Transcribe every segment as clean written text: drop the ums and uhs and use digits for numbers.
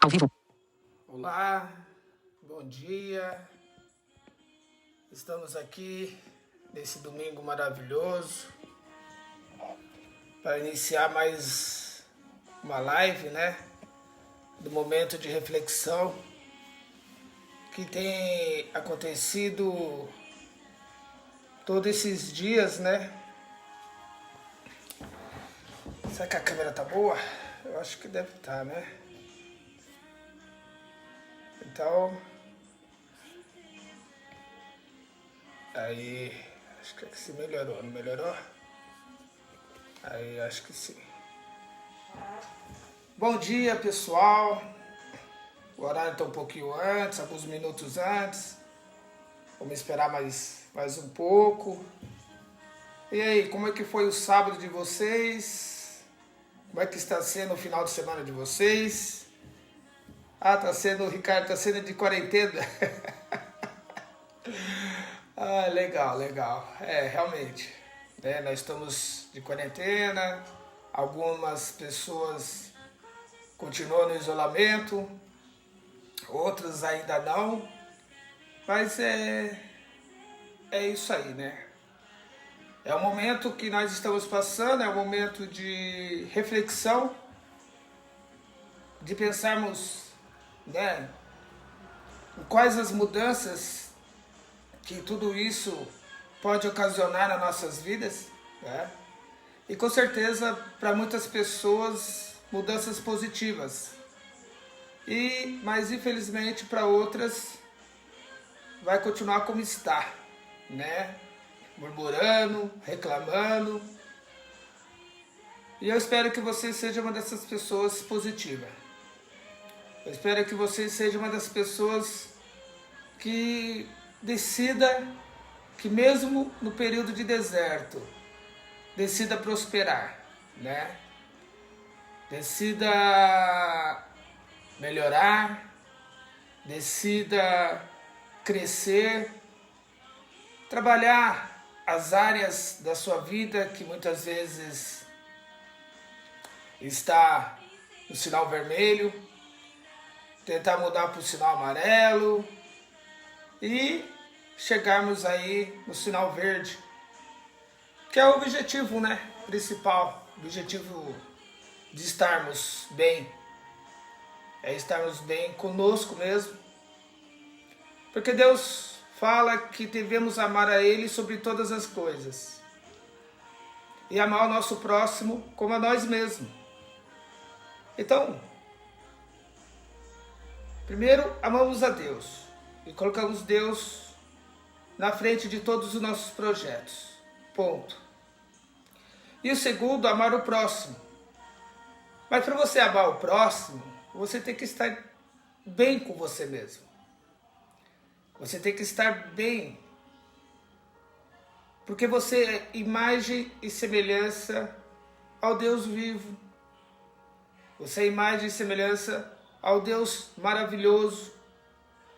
Ao vivo. Olá, bom dia. Estamos aqui nesse domingo maravilhoso para iniciar mais uma live, né? Do momento de reflexão que tem acontecido todos esses dias, né? Será que a câmera tá boa? Eu acho que deve estar, né? Então, aí, acho que se melhorou, não melhorou? Aí, acho que sim. Bom dia, pessoal. O horário está um pouquinho antes, alguns minutos antes. Vamos esperar mais um pouco. E aí, como é que foi o sábado de vocês? Como é que está sendo o final de semana de vocês? O Ricardo está sendo de quarentena. Legal, legal. Realmente. Né, nós estamos de quarentena. Algumas pessoas continuam no isolamento. Outras ainda não. Mas é isso aí, né? É o momento que nós estamos passando, é um momento de reflexão, de pensarmos, né, em quais as mudanças que tudo isso pode ocasionar nas nossas vidas, né? E com certeza, para muitas pessoas, mudanças positivas. Mas infelizmente para outras vai continuar como está, né? Murmurando, reclamando. E eu espero que você seja uma dessas pessoas positivas. Eu espero que você seja uma das pessoas que decida que mesmo no período de deserto, decida prosperar, né? Decida melhorar, decida crescer, trabalhar as áreas da sua vida que muitas vezes está no sinal vermelho, tentar mudar para o sinal amarelo e chegarmos aí no sinal verde, que é o objetivo, né, principal, o objetivo de estarmos bem, é estarmos bem conosco mesmo, porque Deus fala que devemos amar a Ele sobre todas as coisas e amar o nosso próximo como a nós mesmos. Então, primeiro amamos a Deus e colocamos Deus na frente de todos os nossos projetos. Ponto. E o segundo, amar o próximo. Mas para você amar o próximo, você tem que estar bem com você mesmo. Você tem que estar bem. Porque você é imagem e semelhança ao Deus vivo. Você é imagem e semelhança ao Deus maravilhoso,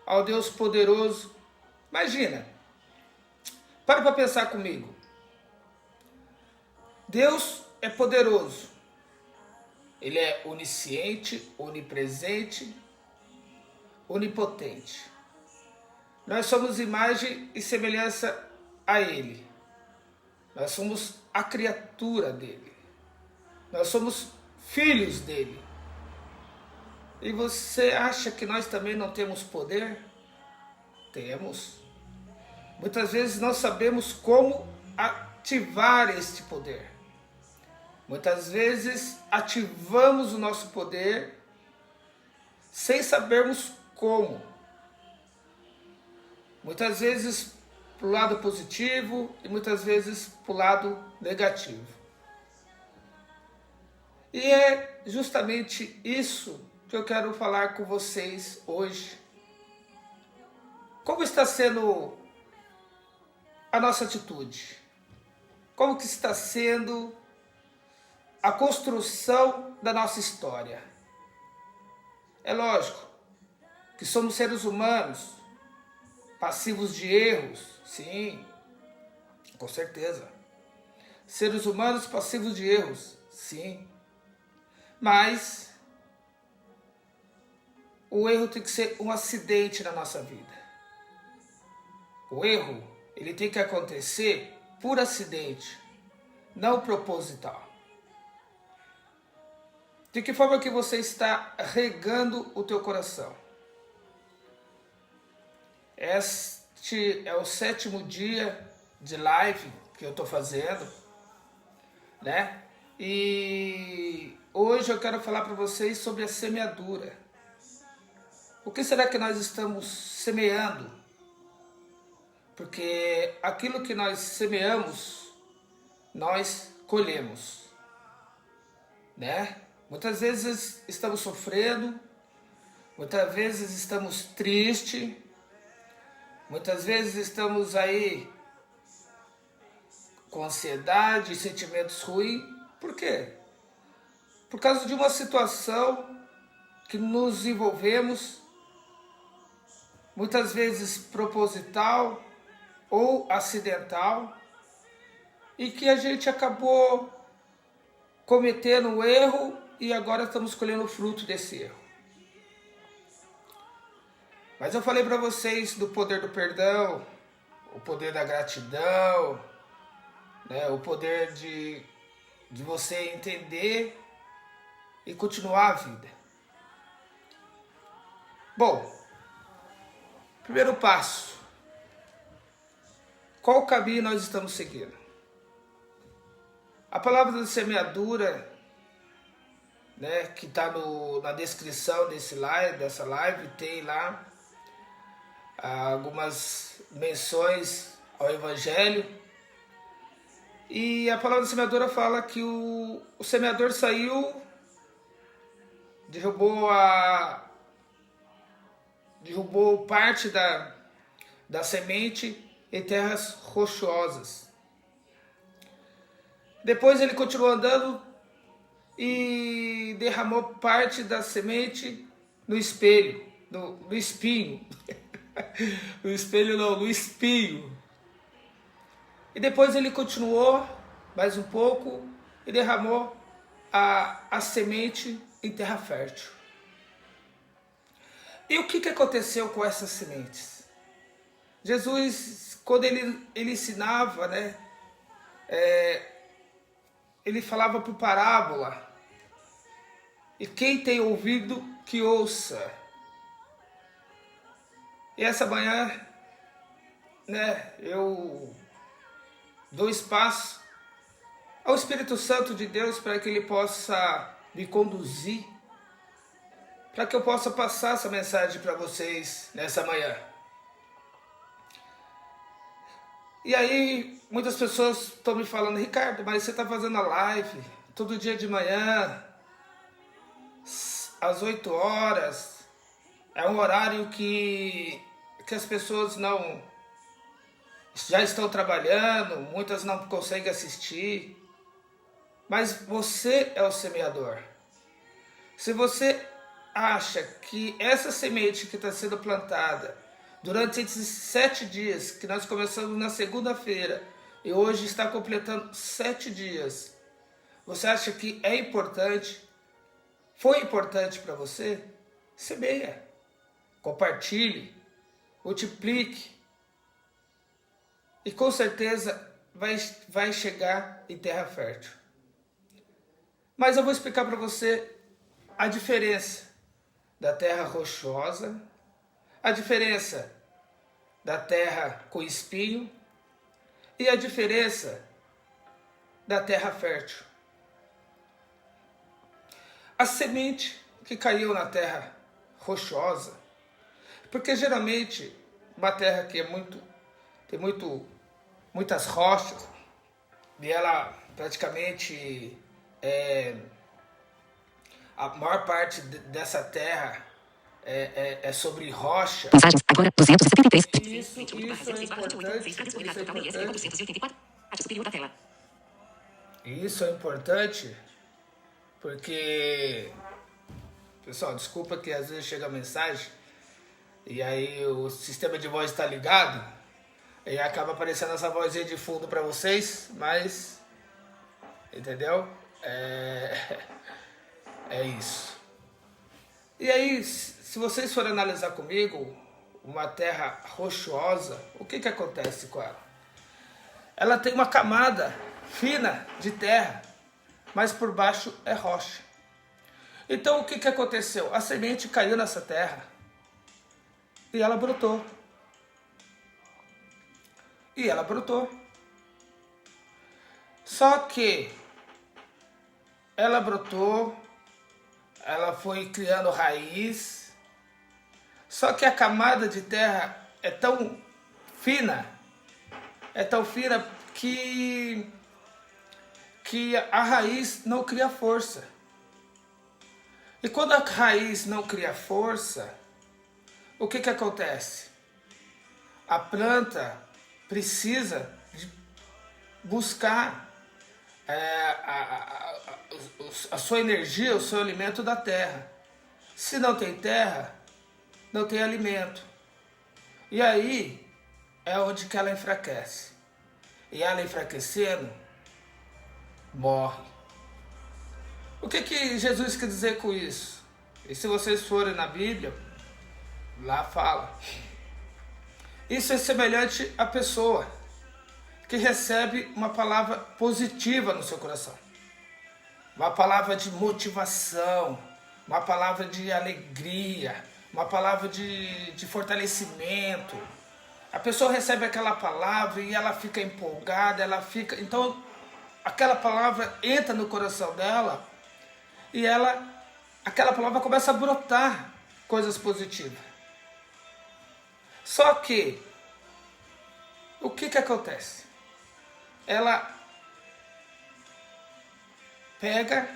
ao Deus poderoso. Imagina. Para pensar comigo. Deus é poderoso. Ele é onisciente, onipresente, onipotente. Nós somos imagem e semelhança a Ele. Nós somos a criatura dele. Nós somos filhos dele. E você acha que nós também não temos poder? Temos. Muitas vezes não sabemos como ativar este poder. Muitas vezes ativamos o nosso poder sem sabermos como. Muitas vezes para o lado positivo e muitas vezes para o lado negativo. E é justamente isso que eu quero falar com vocês hoje. Como está sendo a nossa atitude? Como que está sendo a construção da nossa história? É lógico que somos seres humanos, passivos de erros, sim, com certeza. Seres humanos passivos de erros, sim. Mas o erro tem que ser um acidente na nossa vida. O erro, ele tem que acontecer por acidente, não proposital. De que forma que você está regando o teu coração? Este é o 7º dia de live que eu estou fazendo, né? E hoje eu quero falar para vocês sobre a semeadura. O que será que nós estamos semeando? Porque aquilo que nós semeamos, nós colhemos, né? Muitas vezes estamos sofrendo, muitas vezes estamos tristes, muitas vezes estamos aí com ansiedade, sentimentos ruins. Por quê? Por causa de uma situação que nos envolvemos, muitas vezes proposital ou acidental, e que a gente acabou cometendo um erro e agora estamos colhendo o fruto desse erro. Mas eu falei para vocês do poder do perdão, o poder da gratidão, né? O poder de você entender e continuar a vida. Bom, primeiro passo. Qual caminho nós estamos seguindo? A palavra da semeadura, né, que está na descrição dessa live, tem lá algumas menções ao Evangelho. E a palavra da semeadura fala que o semeador saiu, derrubou parte da semente em terras rochosas. Depois ele continuou andando e derramou parte da semente no espinho. No espelho não, no espinho. E depois ele continuou mais um pouco e derramou a semente em terra fértil. E o que aconteceu com essas sementes? Jesus, quando ele ensinava, né, ele falava por parábola. E quem tem ouvido, que ouça. E essa manhã, né, eu dou espaço ao Espírito Santo de Deus para que ele possa me conduzir, para que eu possa passar essa mensagem para vocês nessa manhã. E aí, muitas pessoas estão me falando: Ricardo, mas você está fazendo a live todo dia de manhã, às 8 horas, é um horário que as pessoas não já estão trabalhando, muitas não conseguem assistir. Mas você é o semeador. Se você acha que essa semente que está sendo plantada durante esses 7 dias, que nós começamos na segunda-feira e hoje está completando 7 dias, você acha que é importante, foi importante para você? Semeia, compartilhe, multiplique e com certeza vai chegar em terra fértil. Mas eu vou explicar para você a diferença da terra rochosa, a diferença da terra com espinho e a diferença da terra fértil. A semente que caiu na terra rochosa, porque geralmente uma terra que tem muitas rochas, e ela praticamente a maior parte dessa terra é sobre rocha. Mensagens agora 273. Isso é importante. Isso é importante porque, pessoal, desculpa que às vezes chega a mensagem e aí o sistema de voz está ligado e acaba aparecendo essa vozinha de fundo para vocês, mas entendeu? É isso. E aí, se se vocês forem analisar comigo uma terra rochosa, o que acontece com ela? Ela tem uma camada fina de terra, mas por baixo é rocha. Então o que aconteceu? A semente caiu nessa terra e ela brotou. E ela brotou. Só que ela brotou, ela foi criando raiz, só que a camada de terra é tão fina que a raiz não cria força. E quando a raiz não cria força, o que acontece? A planta precisa de buscar a sua energia, o seu alimento da terra. Se não tem terra, não tem alimento. E aí é onde que ela enfraquece. E ela enfraquecendo, morre. O que Jesus quer dizer com isso? E se vocês forem na Bíblia, lá fala. Isso é semelhante à pessoa que recebe uma palavra positiva no seu coração. Uma palavra de motivação, uma palavra de alegria, uma palavra de fortalecimento. A pessoa recebe aquela palavra e ela fica empolgada, então aquela palavra entra no coração dela e aquela palavra começa a brotar coisas positivas. Só que, o que acontece? Ela pega,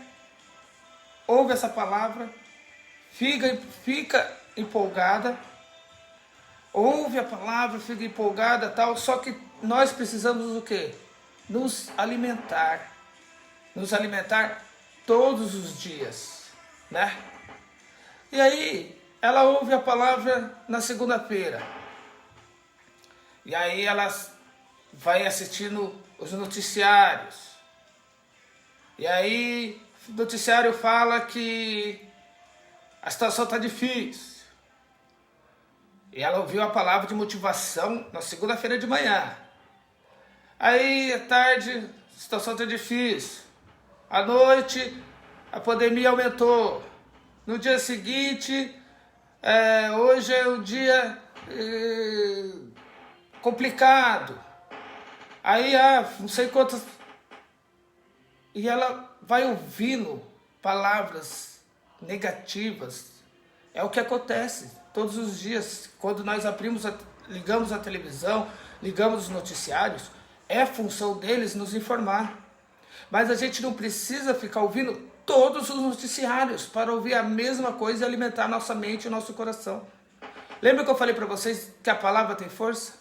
ouve essa palavra, fica empolgada, ouve a palavra, fica empolgada, tal, só que nós precisamos do quê? Nos alimentar todos os dias, né? E aí, ela ouve a palavra na segunda-feira, e aí ela vai assistindo os noticiários, e aí o noticiário fala que a situação está difícil. E ela ouviu a palavra de motivação na segunda-feira de manhã. Aí, à tarde, a situação está difícil. À noite, a pandemia aumentou. No dia seguinte, hoje é um dia complicado. Aí, não sei quantas... E ela vai ouvindo palavras negativas. É o que acontece todos os dias. Quando nós ligamos a televisão, ligamos os noticiários, é função deles nos informar. Mas a gente não precisa ficar ouvindo todos os noticiários para ouvir a mesma coisa e alimentar nossa mente e nosso coração. Lembra que eu falei para vocês que a palavra tem força?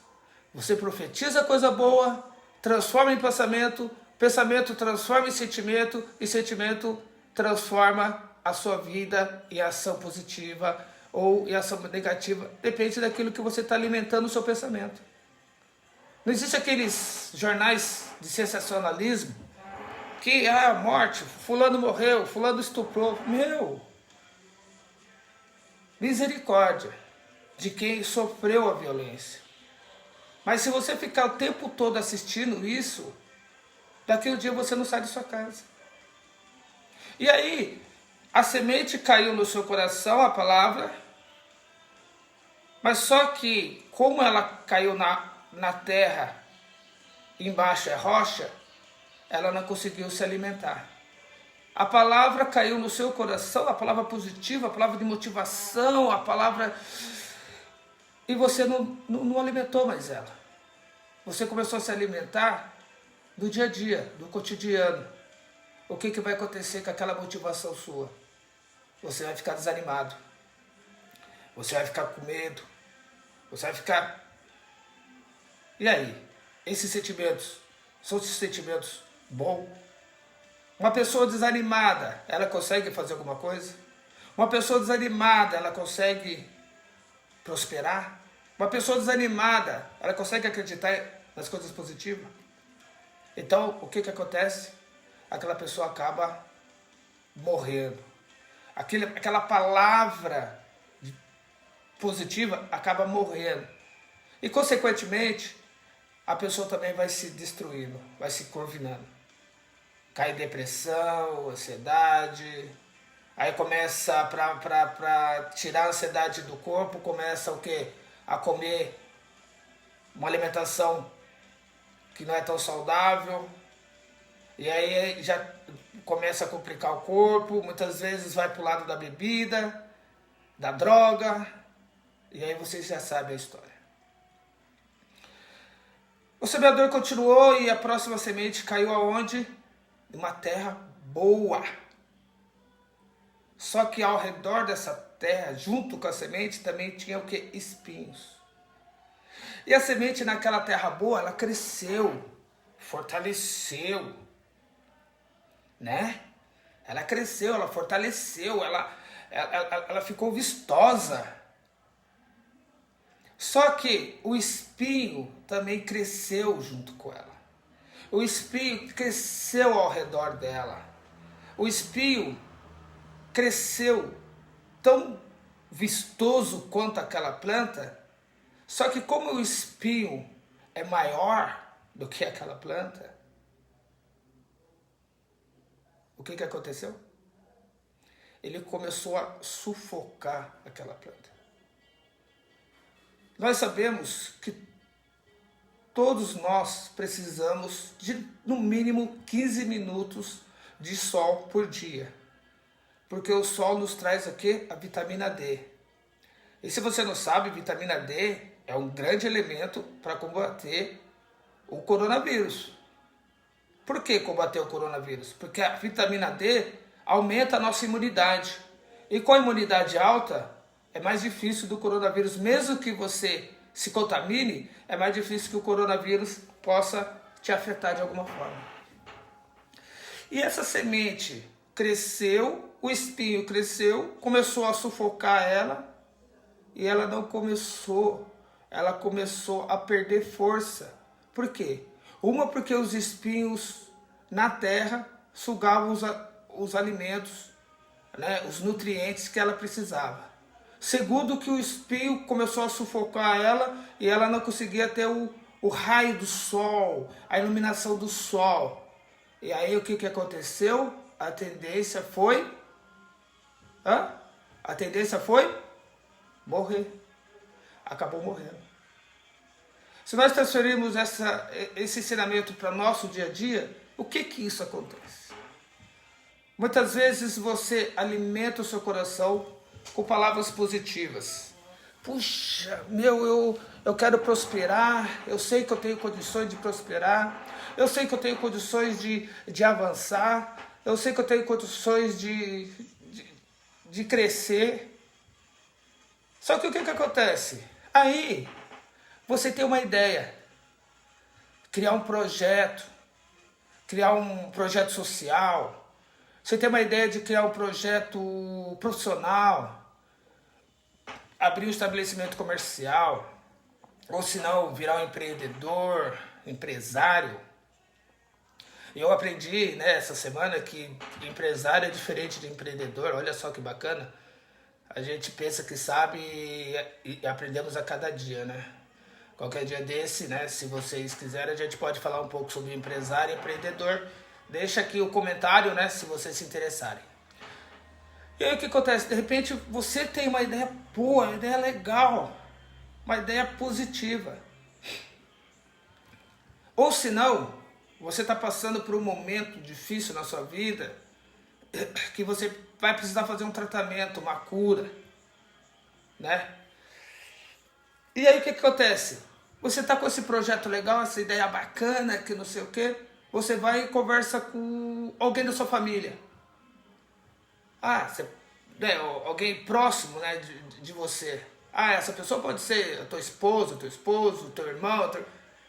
Você profetiza coisa boa, transforma em pensamento, pensamento transforma em sentimento, e sentimento transforma a sua vida em ação positiva ou em ação negativa. Depende daquilo que você está alimentando o seu pensamento. Não existe aqueles jornais de sensacionalismo que, morte, fulano morreu, fulano estuprou. Misericórdia de quem sofreu a violência. Mas se você ficar o tempo todo assistindo isso, daqui a um dia você não sai de sua casa. E aí, a semente caiu no seu coração, a palavra, mas só que, como ela caiu na terra, embaixo é rocha, ela não conseguiu se alimentar. A palavra caiu no seu coração, a palavra positiva, a palavra de motivação, a palavra... E você não alimentou mais ela. Você começou a se alimentar do dia a dia, do cotidiano. O que vai acontecer com aquela motivação sua? Você vai ficar desanimado. Você vai ficar com medo. Você vai ficar... E aí? Esses sentimentos são sentimentos bons? Uma pessoa desanimada, ela consegue fazer alguma coisa? Uma pessoa desanimada, ela consegue prosperar? Uma pessoa desanimada, ela consegue acreditar nas coisas positivas? Então, o que acontece? Aquela pessoa acaba morrendo. Aquela palavra positiva acaba morrendo. E, consequentemente, a pessoa também vai se destruindo, vai se curvinando. Cai em depressão, ansiedade. Aí começa, para tirar a ansiedade do corpo, começa o quê? A comer uma alimentação que não é tão saudável. E aí já começa a complicar o corpo. Muitas vezes vai para o lado da bebida, da droga. E aí vocês já sabem a história. O semeador continuou e a próxima semente caiu aonde? Numa terra boa. Só que ao redor dessa terra, junto com a semente, também tinha o que? Espinhos. E a semente naquela terra boa, ela cresceu, fortaleceu, né? Ela cresceu, ela fortaleceu, ela ficou vistosa. Só que o espinho também cresceu junto com ela. O espinho cresceu ao redor dela. O espinho cresceu tão vistoso quanto aquela planta, só que como o espinho é maior do que aquela planta, o que aconteceu? Ele começou a sufocar aquela planta. Nós sabemos que todos nós precisamos de no mínimo 15 minutos de sol por dia. Porque o sol nos traz aqui a vitamina D. E se você não sabe, vitamina D é um grande elemento para combater o coronavírus. Por que combater o coronavírus? Porque a vitamina D aumenta a nossa imunidade. E com a imunidade alta, é mais difícil do coronavírus, mesmo que você se contamine, é mais difícil que o coronavírus possa te afetar de alguma forma. E essa semente cresceu, o espinho cresceu, começou a sufocar ela, e ela não começou, ela começou a perder força. Por quê? Uma, porque os espinhos na terra sugavam os alimentos, né, os nutrientes que ela precisava. Segundo, que o espinho começou a sufocar ela e ela não conseguia ter o raio do sol, a iluminação do sol. E aí o que aconteceu? A tendência foi... A tendência foi morrer. Acabou morrendo. Se nós transferirmos esse ensinamento para o nosso dia a dia, o que isso acontece? Muitas vezes você alimenta o seu coração com palavras positivas. Puxa, eu quero prosperar, eu sei que eu tenho condições de prosperar, eu sei que eu tenho condições de avançar, eu sei que eu tenho condições de crescer. Só que o que acontece? Aí você tem uma ideia, criar um projeto social. Você tem uma ideia de criar um projeto profissional, abrir um estabelecimento comercial, ou se não, virar um empreendedor, empresário. Eu aprendi, né, essa semana que empresário é diferente de empreendedor. Olha só que bacana. A gente pensa que sabe e aprendemos a cada dia, né? Qualquer dia desse, né, se vocês quiserem, a gente pode falar um pouco sobre empresário e empreendedor. Deixa aqui o comentário, né, se vocês se interessarem. E aí o que acontece? De repente você tem uma ideia boa, uma ideia legal, uma ideia positiva. Ou se não, você está passando por um momento difícil na sua vida, que você vai precisar fazer um tratamento, uma cura, né? E aí o que acontece? Você está com esse projeto legal, essa ideia bacana, que não sei o quê. Você vai e conversa com alguém da sua família. Alguém próximo, né, de você. Essa pessoa pode ser a tua esposa, teu esposo, teu irmão.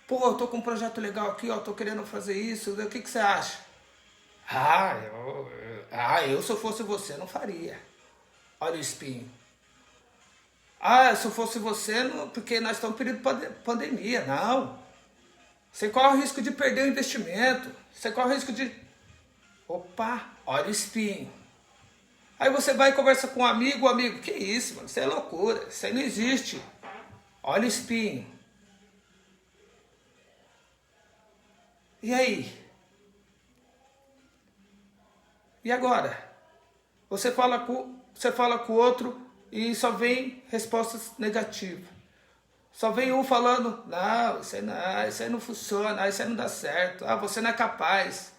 Pô, eu tô com um projeto legal aqui, ó, tô querendo fazer isso. O que você acha? Eu se eu fosse você não faria. Olha o espinho. Se eu fosse você, não, porque nós estamos em período de pandemia. Não. Você corre o risco de perder o investimento. Você corre o risco de... Opa, olha o espinho. Aí você vai e conversa com um amigo, o amigo, que isso, mano, isso é loucura, isso aí não existe. Olha o espinho. E aí? E agora? Você fala com o outro e só vem respostas negativas. Só vem um falando, não, isso aí não funciona, isso aí não dá certo, você não é capaz.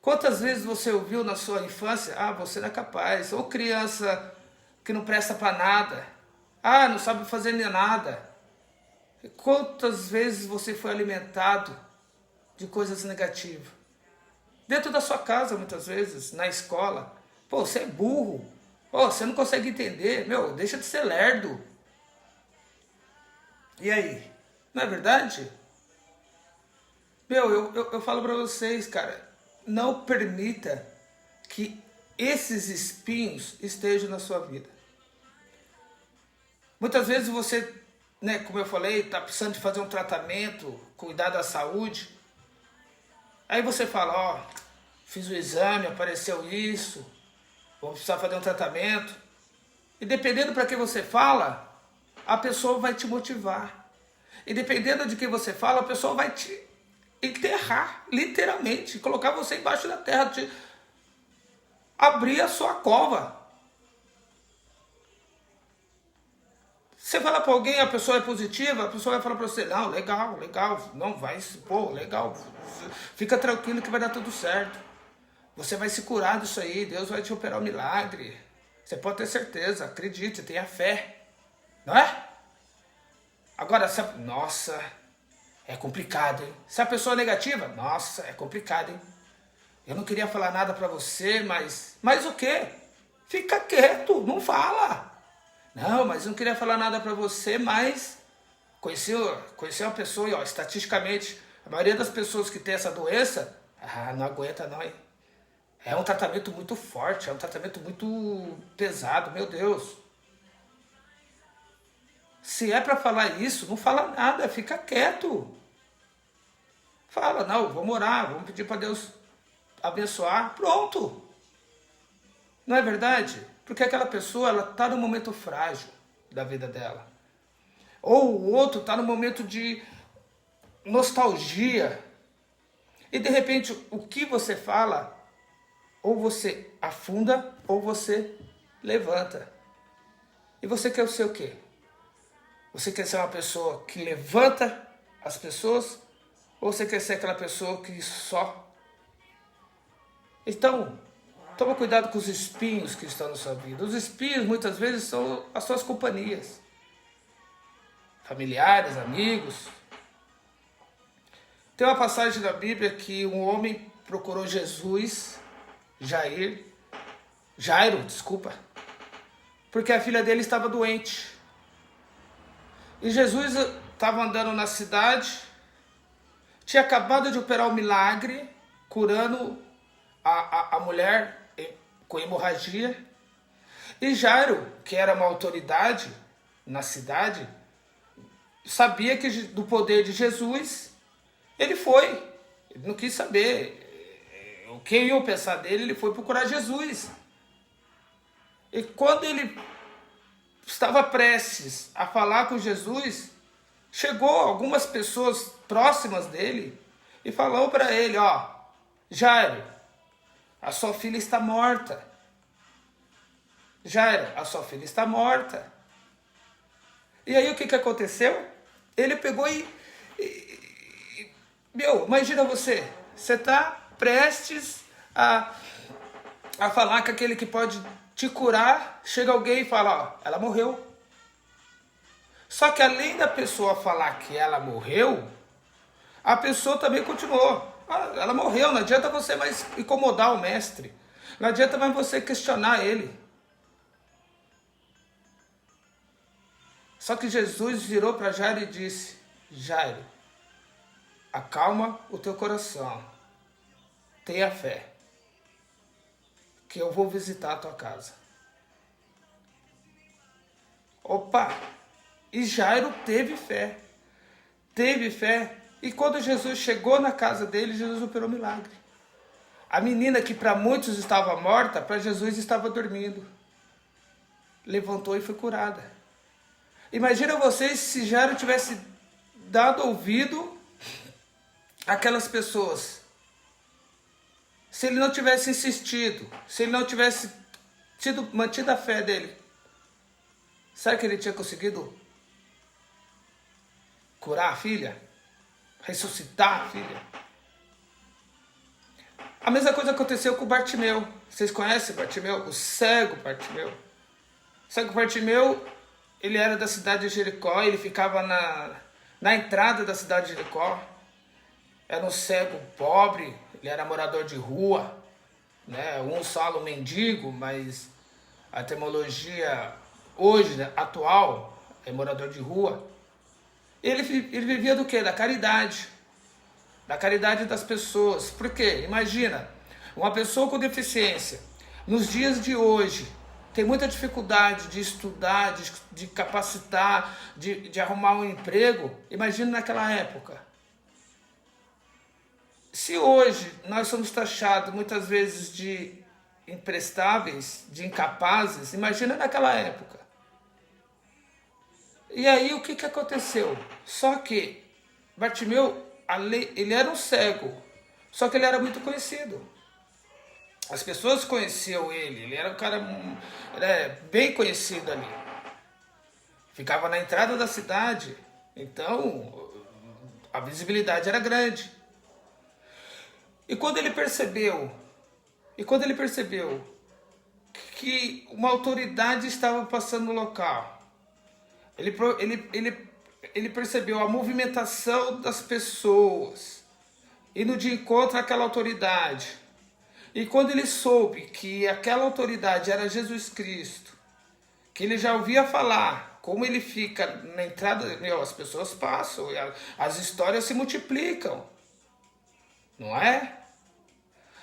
Quantas vezes você ouviu na sua infância, você não é capaz, ou criança que não presta para nada, não sabe fazer nem nada. Quantas vezes você foi alimentado de coisas negativas? Dentro da sua casa, muitas vezes, na escola. Pô, você é burro, você não consegue entender, deixa de ser lerdo. E aí? Não é verdade? Eu falo pra vocês, cara, não permita que esses espinhos estejam na sua vida. Muitas vezes você, como eu falei, tá precisando de fazer um tratamento, cuidar da saúde. Aí você fala, fiz o exame, apareceu isso, vou precisar fazer um tratamento. E dependendo para que você fala, a pessoa vai te motivar. E dependendo de que você fala, a pessoa vai te enterrar, literalmente, colocar você embaixo da terra, abrir a sua cova. Você fala para alguém, a pessoa é positiva, a pessoa vai falar para você, não, legal, não vai, legal, fica tranquilo que vai dar tudo certo. Você vai se curar disso aí, Deus vai te operar um milagre. Você pode ter certeza, acredite, tenha fé. Não é? Agora, nossa, é complicado, hein? Se a pessoa é negativa, nossa, é complicado, hein? Eu não queria falar nada pra você, mas o quê? Fica quieto, não fala. Não, mas eu não queria falar nada pra você, mas conheci uma pessoa e, estatisticamente, a maioria das pessoas que tem essa doença, não aguenta não, hein? É um tratamento muito forte, é um tratamento muito pesado, meu Deus. Se é para falar isso, não fala nada, fica quieto. Fala, não, vamos orar, vamos pedir para Deus abençoar, pronto. Não é verdade? Porque aquela pessoa, ela está no momento frágil da vida dela. Ou o outro está no momento de nostalgia. E de repente, o que você fala, ou você afunda, ou você levanta. E você quer ser o quê? Você quer ser uma pessoa que levanta as pessoas? Ou você quer ser aquela pessoa que só... Então, toma cuidado com os espinhos que estão na sua vida. Os espinhos, muitas vezes, são as suas companhias. Familiares, amigos. Tem uma passagem da Bíblia que um homem procurou Jairo, porque a filha dele estava doente. E Jesus estava andando na cidade, tinha acabado de operar um milagre, curando a mulher com hemorragia. E Jairo, que era uma autoridade na cidade, sabia que do poder de Jesus, ele foi. Ele não quis saber o que iam pensar dele, ele foi procurar Jesus. E quando ele estava prestes a falar com Jesus, chegou algumas pessoas próximas dele e falou para ele, Jairo, a sua filha está morta. Jairo, a sua filha está morta. E aí o que aconteceu? Ele pegou imagina você está prestes a falar com aquele que pode te curar, chega alguém e fala, ela morreu. Só que além da pessoa falar que ela morreu, a pessoa também continuou. Ela morreu, não adianta você mais incomodar o mestre. Não adianta mais você questionar ele. Só que Jesus virou para Jairo e disse, Jairo, acalma o teu coração. Tenha fé. Que eu vou visitar a tua casa. Opa! E Jairo teve fé. Teve fé. E quando Jesus chegou na casa dele, Jesus operou milagre. A menina que para muitos estava morta, para Jesus estava dormindo. Levantou e foi curada. Imagina vocês se Jairo tivesse dado ouvido àquelas pessoas. Se ele não tivesse insistido, se ele não tivesse mantido a fé dele, será que ele tinha conseguido curar a filha? Ressuscitar a filha? A mesma coisa aconteceu com o Bartimeu. Vocês conhecem Bartimeu? O cego Bartimeu. O cego Bartimeu, ele era da cidade de Jericó, ele ficava na entrada da cidade de Jericó. Era um cego pobre, ele era morador de rua, né? Uns falam mendigo, mas a etimologia hoje, né, atual, é morador de rua. Ele vivia do quê? Da caridade. Da caridade das pessoas. Por quê? Imagina, uma pessoa com deficiência, nos dias de hoje, tem muita dificuldade de estudar, de capacitar, de arrumar um emprego. Imagina naquela época. Se hoje nós somos taxados muitas vezes de imprestáveis, de incapazes, imagina naquela época. E aí o que aconteceu? Só que Bartimeu, ele era um cego, só que ele era muito conhecido. As pessoas conheciam ele era um cara bem conhecido ali. Ficava na entrada da cidade, então a visibilidade era grande. E quando ele percebeu que uma autoridade estava passando no local, ele percebeu a movimentação das pessoas, indo de encontro àquela autoridade. E quando ele soube que aquela autoridade era Jesus Cristo, que ele já ouvia falar, como ele fica na entrada, as pessoas passam, as histórias se multiplicam, não é?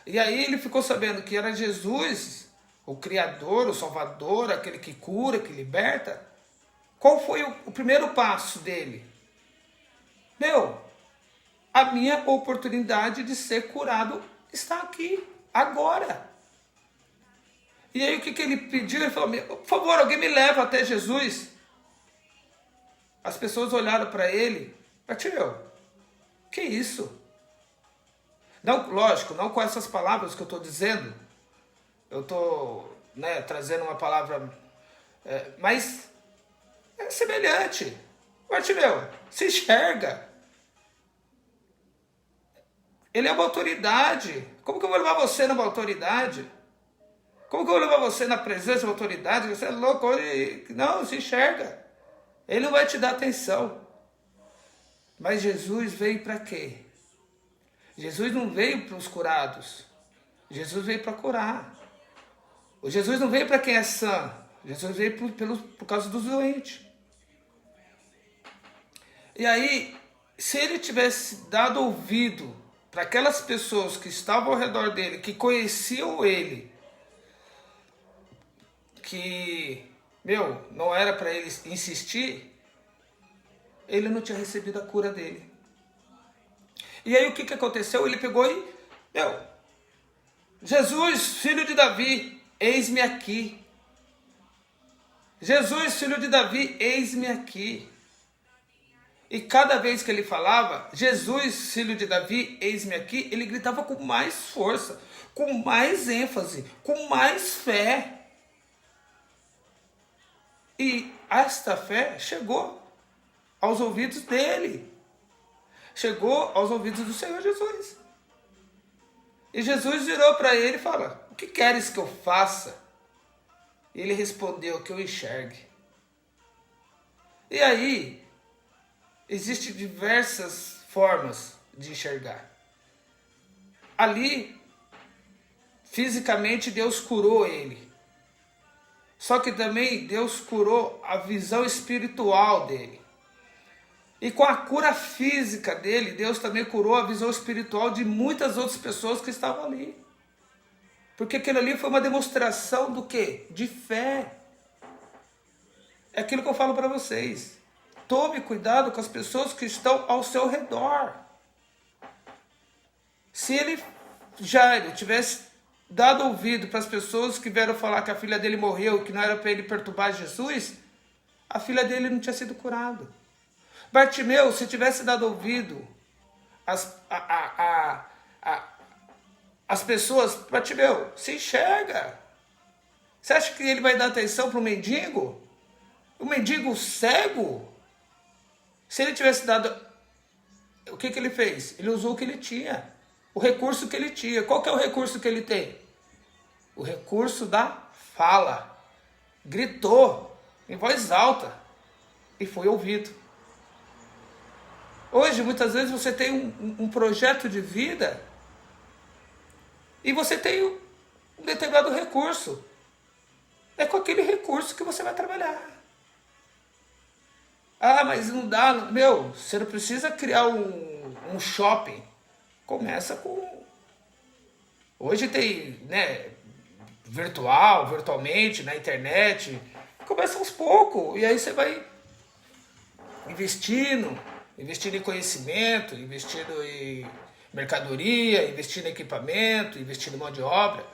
E aí ele ficou sabendo que era Jesus, o Criador, o Salvador, aquele que cura, que liberta. Qual foi o primeiro passo dele? A minha oportunidade de ser curado está aqui, agora. E aí o que ele pediu? Ele falou, por favor, alguém me leva até Jesus. As pessoas olharam para ele, Bartimeu, que isso? Não, lógico, não com essas palavras que eu estou dizendo. Eu estou trazendo uma palavra, mas é semelhante. Bartimeu, se enxerga. Ele é uma autoridade. Como que eu vou levar você numa autoridade? Como que eu vou levar você na presença de uma autoridade? Você é louco? Não, se enxerga. Ele não vai te dar atenção. Mas Jesus veio para quê? Jesus não veio para os curados. Jesus veio para curar. O Jesus não veio para quem é sã. Jesus veio por causa dos doentes. E aí, se ele tivesse dado ouvido para aquelas pessoas que estavam ao redor dele, que conheciam ele, que, não era para ele insistir, ele não tinha recebido a cura dele. E aí o que aconteceu? Ele pegou e, Jesus, filho de Davi, eis-me aqui. Jesus, filho de Davi, eis-me aqui. E cada vez que ele falava, Jesus, filho de Davi, eis-me aqui, ele gritava com mais força, com mais ênfase, com mais fé. E esta fé chegou aos ouvidos dele. Chegou aos ouvidos do Senhor Jesus. E Jesus virou para ele e falou, o que queres que eu faça? E ele respondeu, que eu enxergue. E aí, existem diversas formas de enxergar. Ali, fisicamente, Deus curou ele. Só que também Deus curou a visão espiritual dele. E com a cura física dele, Deus também curou a visão espiritual de muitas outras pessoas que estavam ali. Porque aquilo ali foi uma demonstração do quê? De fé. É aquilo que eu falo para vocês. Tome cuidado com as pessoas que estão ao seu redor. Se ele Jairo tivesse dado ouvido para as pessoas que vieram falar que a filha dele morreu, que não era para ele perturbar Jesus, a filha dele não tinha sido curada. Bartimeu, se tivesse dado ouvido as pessoas, Bartimeu, se enxerga. Você acha que ele vai dar atenção para o mendigo? O mendigo cego? Se ele tivesse dado... O que ele fez? Ele usou o que ele tinha. O recurso que ele tinha. Qual que é o recurso que ele tem? O recurso da fala. Gritou em voz alta e foi ouvido. Hoje, muitas vezes, você tem um projeto de vida e você tem um determinado recurso. É com aquele recurso que você vai trabalhar. Ah, mas não dá. Meu, você não precisa criar um shopping. Começa com... Hoje tem, né, virtualmente, na internet. Começa aos poucos. E aí você vai investindo em conhecimento, investindo em mercadoria, investindo em equipamento, investindo em mão de obra.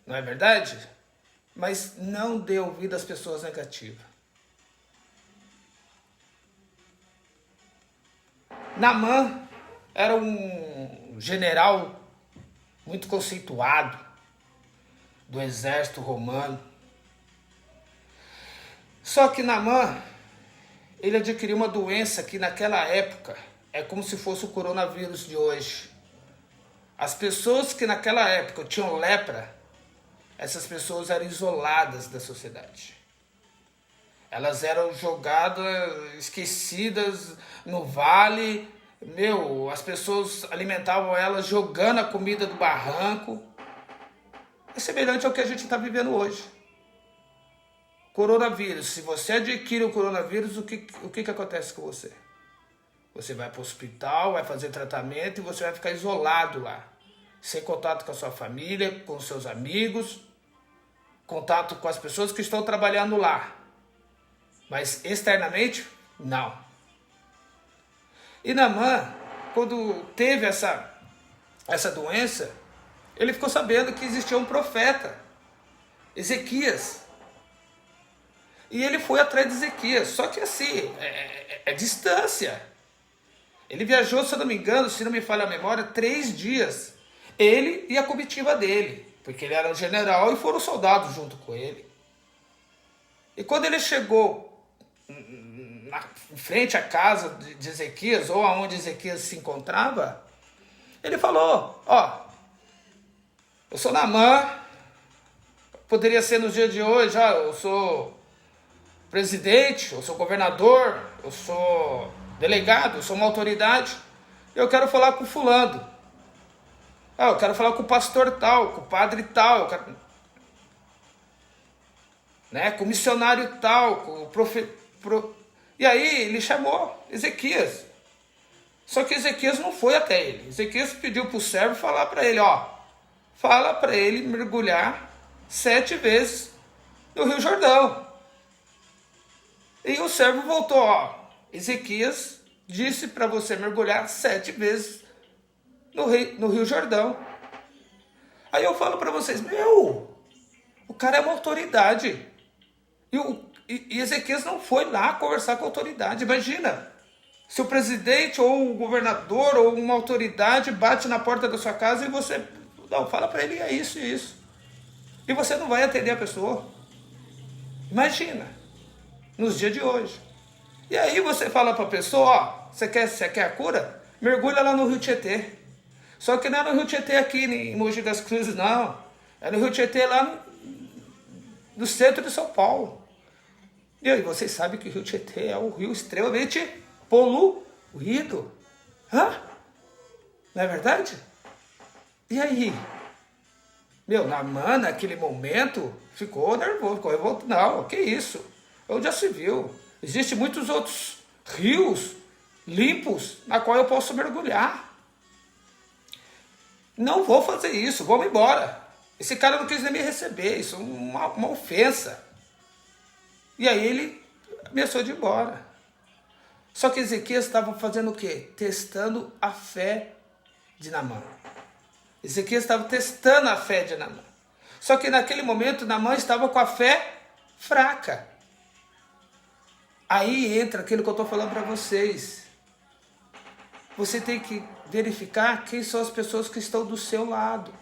Não é verdade? Mas não dê ouvido às pessoas negativas. Naamã era um general muito conceituado do exército romano. Só que Naamã, ele adquiriu uma doença que naquela época é como se fosse o coronavírus de hoje. As pessoas que naquela época tinham lepra, essas pessoas eram isoladas da sociedade. Elas eram jogadas, esquecidas no vale. Meu, as pessoas alimentavam elas jogando a comida do barranco. É semelhante ao que a gente está vivendo hoje. Coronavírus. Se você adquire o coronavírus, o que acontece com você? Você vai para o hospital, vai fazer tratamento e você vai ficar isolado lá. Sem contato com a sua família, com os seus amigos, contato com as pessoas que estão trabalhando lá. Mas externamente, não. E Naamã, quando teve essa doença, ele ficou sabendo que existia um profeta, Ezequias. E ele foi atrás de Ezequias, só que assim, é distância. Ele viajou, se eu não me engano, se não me falha a memória, 3 dias. Ele e a comitiva dele, porque ele era um general e foram soldados junto com ele. E quando ele chegou em frente à casa de Ezequias, ou aonde Ezequias se encontrava, ele falou, ó, eu sou Naamã, poderia ser nos dias de hoje, eu sou presidente, eu sou governador, eu sou delegado, eu sou uma autoridade, eu quero falar com fulano, eu quero falar com o pastor tal, com o padre tal, com o missionário tal, com o profeta. E aí ele chamou Ezequias. Só que Ezequias não foi até ele. Ezequias pediu para o servo falar para ele, fala para ele mergulhar 7 vezes no Rio Jordão. E o servo voltou, Ezequias disse para você mergulhar 7 vezes no Rio Jordão. Aí eu falo para vocês, o cara é uma autoridade. E Ezequias não foi lá conversar com a autoridade. Imagina, se o presidente ou o governador ou uma autoridade bate na porta da sua casa e você... Não, fala para ele, é isso e isso. E você não vai atender a pessoa. Imagina, nos dias de hoje. E aí você fala para a pessoa, você quer a cura? Mergulha lá no Rio Tietê. Só que não é no Rio Tietê aqui em Mogi das Cruzes, não. É no Rio Tietê lá no centro de São Paulo. E vocês sabem que o Rio Tietê é um rio extremamente poluído. Não é verdade? E aí? Naamã, naquele momento, ficou nervoso, ficou revoltado. Não, que isso? Onde já se viu? Existem muitos outros rios limpos na qual eu posso mergulhar. Não vou fazer isso, vou embora. Esse cara não quis nem me receber, isso é uma ofensa. E aí ele ameaçou de ir embora. Só que Ezequias estava fazendo o quê? Testando a fé de Naamã. Ezequias estava testando a fé de Naamã. Só que naquele momento Naamã estava com a fé fraca. Aí entra aquilo que eu estou falando para vocês. Você tem que verificar quem são as pessoas que estão do seu lado.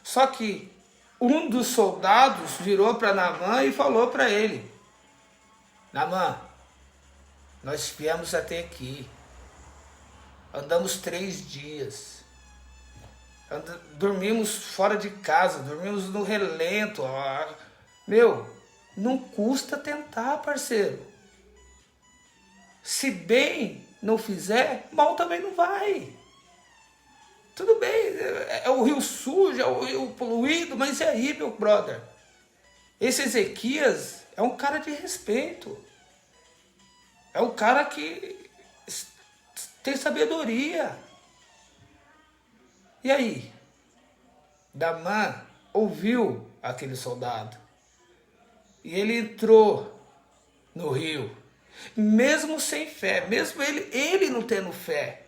Só que um dos soldados virou para Naamã e falou para ele: Naamã, nós viemos até aqui. Andamos 3 dias. Dormimos fora de casa, dormimos no relento. Não custa tentar, parceiro. Se bem não fizer, mal também não vai. Tudo bem, é o rio sujo, é o rio poluído, mas e aí, meu brother? Esse Ezequias é um cara de respeito. É um cara que tem sabedoria. E aí? Naamã ouviu aquele soldado. E ele entrou no rio. Mesmo sem fé, mesmo ele não tendo fé.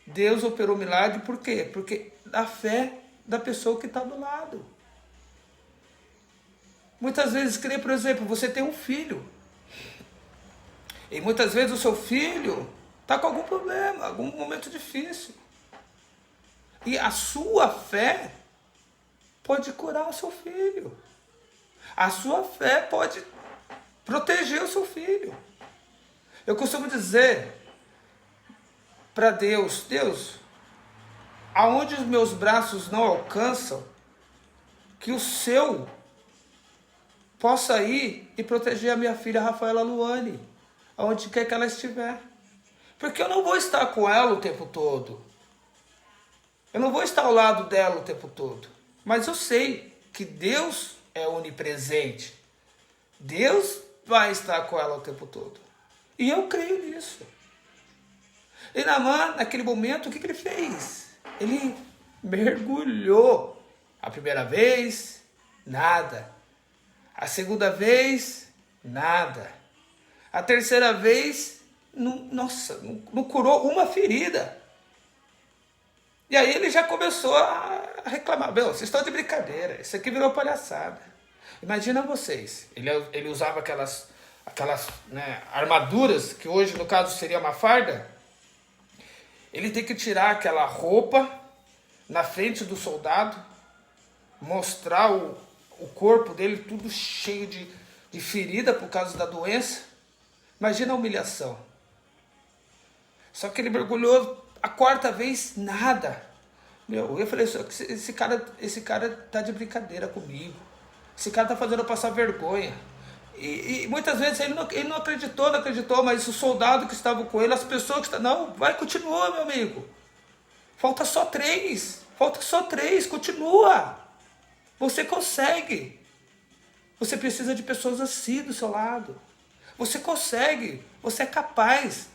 Deus operou milagre, por quê? Porque a fé da pessoa que está do lado. Muitas vezes, por exemplo, você tem um filho. E muitas vezes o seu filho está com algum problema, algum momento difícil. E a sua fé pode curar o seu filho. A sua fé pode proteger o seu filho. Eu costumo dizer para Deus, aonde os meus braços não alcançam, que o seu possa ir e proteger a minha filha Rafaela Luane, aonde quer que ela estiver. Porque eu não vou estar com ela o tempo todo. Eu não vou estar ao lado dela o tempo todo. Mas eu sei que Deus é onipresente. Deus vai estar com ela o tempo todo. E eu creio nisso. E Naamã, naquele momento, o que ele fez? Ele mergulhou. A primeira vez, nada. A segunda vez, nada. A terceira vez, não curou uma ferida. E aí ele já começou a reclamar. Meu, vocês estão de brincadeira. Isso aqui virou palhaçada. Imagina vocês. Ele usava aquelas armaduras, que hoje no caso seria uma farda. Ele tem que tirar aquela roupa na frente do soldado, mostrar o corpo dele tudo cheio de ferida por causa da doença. Imagina a humilhação. Só que ele mergulhou a 4ª vez, nada. Eu falei, esse cara tá de brincadeira comigo. Esse cara tá fazendo eu passar vergonha. E muitas vezes ele não acreditou, mas o soldado que estava com ele, as pessoas que estavam... Não, vai, continua, meu amigo. Falta só 3, continua. Você consegue. Você precisa de pessoas assim do seu lado. Você consegue, você é capaz.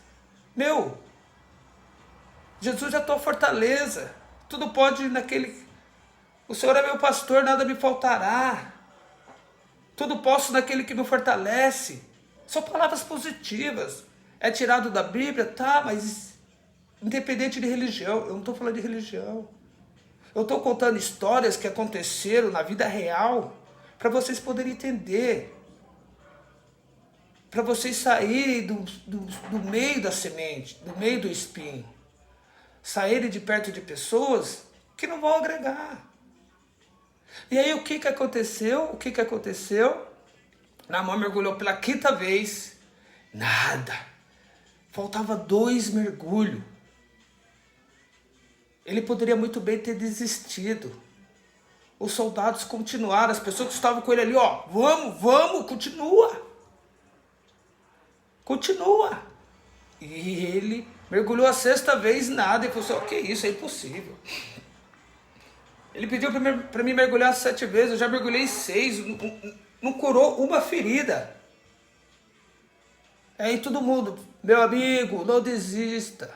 Jesus é a tua fortaleza. Tudo pode naquele... O Senhor é meu pastor, nada me faltará. Tudo posso naquele que me fortalece. São palavras positivas. É tirado da Bíblia? Tá, mas independente de religião. Eu não estou falando de religião. Eu estou contando histórias que aconteceram na vida real para vocês poderem entender. Para vocês saírem do meio da semente, do meio do espinho. Saírem de perto de pessoas que não vão agregar. E aí o que aconteceu? Naamã mergulhou pela 5ª vez. Nada. Faltava 2 mergulhos. Ele poderia muito bem ter desistido. Os soldados continuaram, as pessoas que estavam com ele ali, vamos, continua. E ele mergulhou a 6ª vez, nada. E falou assim, que isso, é impossível. Ele pediu para mim mergulhar 7 vezes, eu já mergulhei 6, não curou uma ferida. Aí todo mundo, meu amigo, não desista.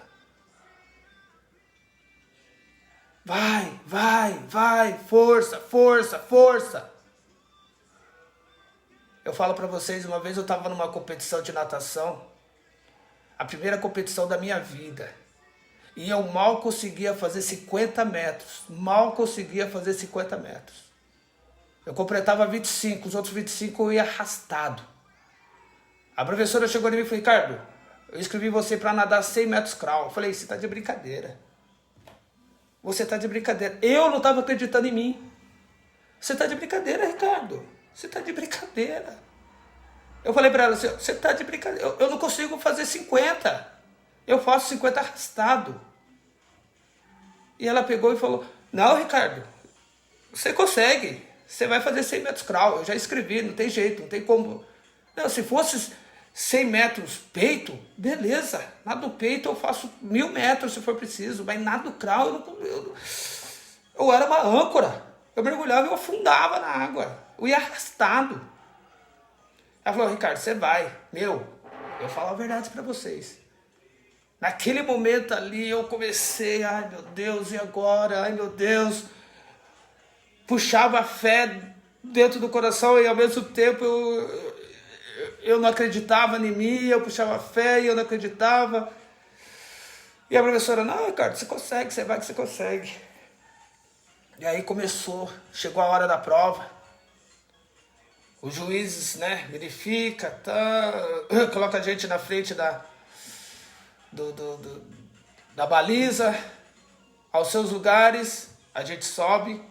Vai, força. Eu falo para vocês, uma vez eu estava numa competição de natação, a primeira competição da minha vida. E eu mal conseguia fazer 50 metros. Mal conseguia fazer 50 metros. Eu completava 25, os outros 25 eu ia arrastado. A professora chegou em mim e falou, Ricardo, eu escrevi você para nadar 100 metros crawl. Eu falei, você tá de brincadeira. Você tá de brincadeira. Eu não estava acreditando em mim. Você tá de brincadeira, Ricardo. Você tá de brincadeira. Eu falei para ela, você tá de brincadeira. Eu não consigo fazer 50. Eu faço 50 arrastado. E ela pegou e falou, não, Ricardo, você consegue. Você vai fazer 100 metros crawl. Eu já escrevi, não tem jeito, não tem como. Não, se fosse 100 metros peito, beleza. Nado peito eu faço 1000 metros se for preciso. Mas nado crawl, eu era uma âncora. Eu mergulhava e eu afundava na água. Eu ia arrastado. Ela falou, Ricardo, você vai. Meu, eu falo a verdade para vocês. Naquele momento ali eu comecei, ai meu Deus, e agora? Ai meu Deus. Puxava a fé dentro do coração e ao mesmo tempo eu não acreditava em mim, eu puxava a fé e eu não acreditava. E a professora, não, Ricardo, você consegue, você vai que você consegue. E aí começou, chegou a hora da prova. Os juízes, né, verifica, coloca a gente na frente da baliza, aos seus lugares, a gente sobe,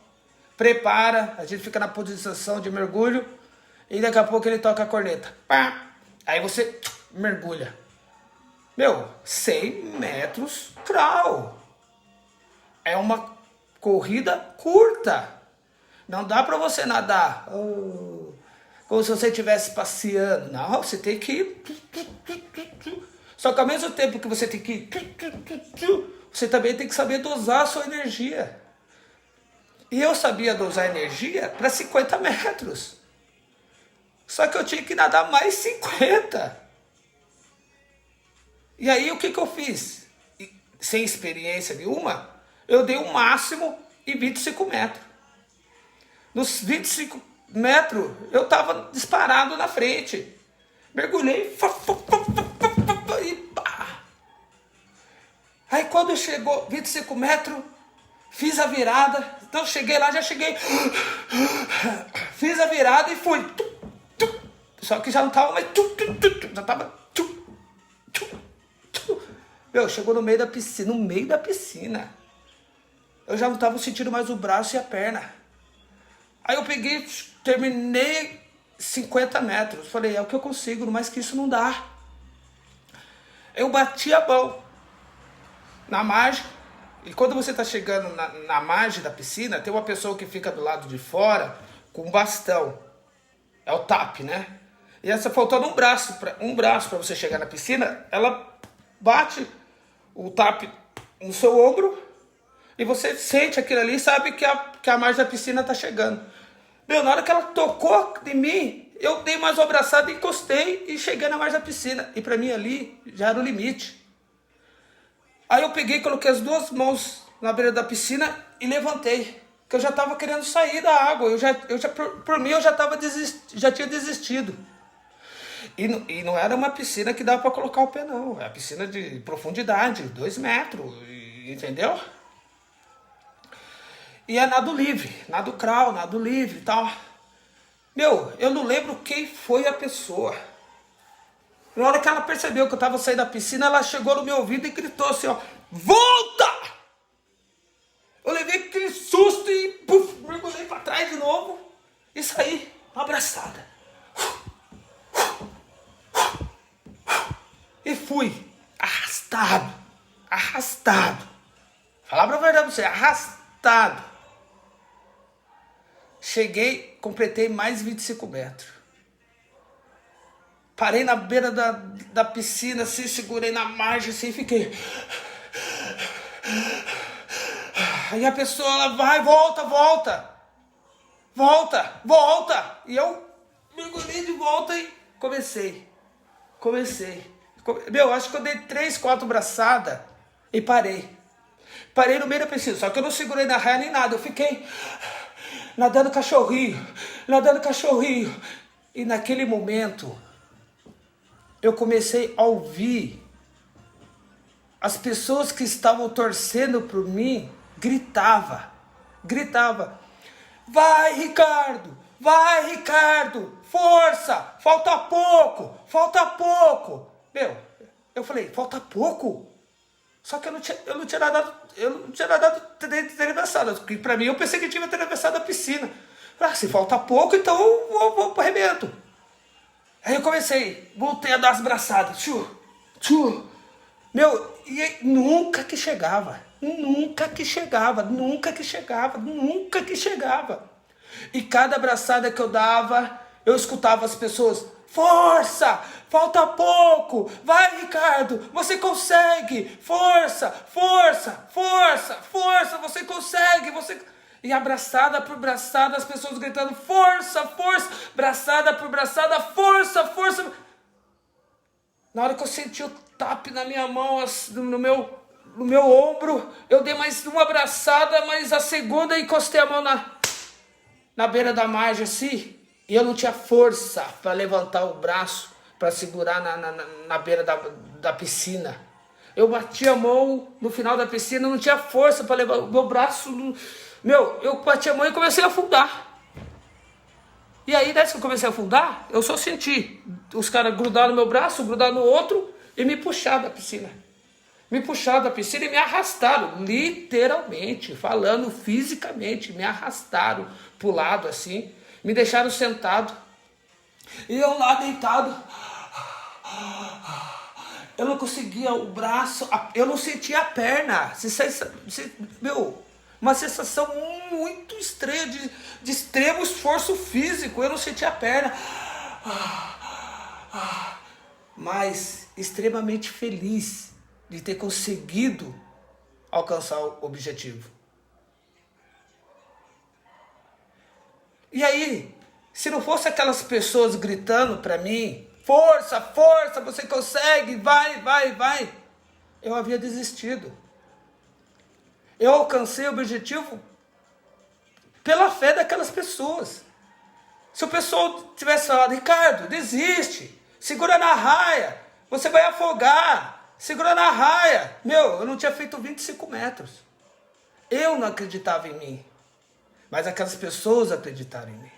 prepara, a gente fica na posição de mergulho e daqui a pouco ele toca a corneta. Pá! Aí você mergulha. Meu, 100 metros crawl. É uma corrida curta. Não dá pra você nadar como se você estivesse passeando. Não, você tem que ir. Só que ao mesmo tempo que você tem que ir, você também tem que saber dosar a sua energia. E eu sabia dosar energia para 50 metros. Só que eu tinha que nadar mais 50. E aí o que eu fiz? Sem experiência nenhuma, eu dei o máximo em 25 metros. Nos 25 metros, eu estava disparado na frente. Mergulhei. E pá. Aí quando chegou 25 metros, fiz a virada. Então cheguei lá, já cheguei. Fiz a virada e fui. Só que já não estava mais. Já estava. Meu, chegou no meio da piscina. No meio da piscina. Eu já não estava sentindo mais o braço e a perna. Aí eu peguei, terminei 50 metros. Falei, é o que eu consigo, mais que isso não dá. Eu bati a mão na margem. E quando você está chegando na margem da piscina, tem uma pessoa que fica do lado de fora com um bastão. É o TAP, né? E essa faltando um braço para você chegar na piscina, ela bate o TAP no seu ombro e você sente aquilo ali e sabe que a margem da piscina está chegando. Meu, na hora que ela tocou em mim, eu dei mais uma abraçada, encostei e cheguei na margem da piscina. E para mim ali já era o limite. Aí eu peguei, coloquei as duas mãos na beira da piscina e levantei. Porque eu já estava querendo sair da água. Por mim eu já tinha desistido. E não era uma piscina que dava para colocar o pé, não. É uma piscina de profundidade, 2 metros, entendeu? E é nado livre, nado crawl, nado livre e tal. Meu, eu não lembro quem foi a pessoa. Na hora que ela percebeu que eu estava saindo da piscina, ela chegou no meu ouvido e gritou assim, ó, volta! Eu levei aquele susto e puf, mergulhei para trás de novo e saí abraçada. E fui arrastado. Falar pra verdade pra você, arrastado. Cheguei, completei mais 25 metros. Parei na beira da piscina, assim, segurei na margem, assim, fiquei. Aí a pessoa, ela vai, volta. E eu mergulhei de volta e comecei. Meu, acho que eu dei 3, 4 braçadas e parei. Parei no meio da piscina, só que eu não segurei na raia nem nada, eu fiquei nadando cachorrinho. E naquele momento, eu comecei a ouvir as pessoas que estavam torcendo por mim gritava. Vai, Ricardo! Vai, Ricardo! Força! Falta pouco! Meu, eu falei, falta pouco? Só que eu não tinha nadado atravessado. Porque pra mim eu pensei que tinha atravessado a piscina. Se falta pouco, então eu vou pro arrebento. Aí eu voltei a dar as braçadas. Meu, e nunca que chegava. E cada abraçada que eu dava, eu escutava as pessoas: força, falta pouco, vai, Ricardo, você consegue, força, você consegue, E abraçada por braçada, as pessoas gritando: força, braçada por braçada, força. Na hora que eu senti o tap na minha mão, no meu ombro, eu dei mais uma abraçada, mas a segunda encostei a mão na beira da margem assim, e eu não tinha força para levantar o braço, para segurar na beira da piscina. Eu bati a mão no final da piscina, não tinha força para levar o meu braço. Eu bati a mão e comecei a afundar. E aí, desde que eu comecei a afundar, eu só senti os caras grudar no meu braço, grudar no outro e me puxar da piscina. Me puxaram da piscina e me arrastaram, literalmente, falando fisicamente, me arrastaram pro lado assim, me deixaram sentado. E eu lá deitado, eu não conseguia o braço, eu não sentia a perna. Uma sensação muito estranha, de extremo esforço físico, eu não sentia a perna. Mas extremamente feliz de ter conseguido alcançar o objetivo. E aí, se não fosse aquelas pessoas gritando para mim: força, você consegue, vai, eu havia desistido. Eu alcancei o objetivo pela fé daquelas pessoas. Se o pessoal tivesse falado: Ricardo, desiste, segura na raia, você vai afogar, segura na raia. Eu não tinha feito 25 metros. Eu não acreditava em mim, mas aquelas pessoas acreditaram em mim.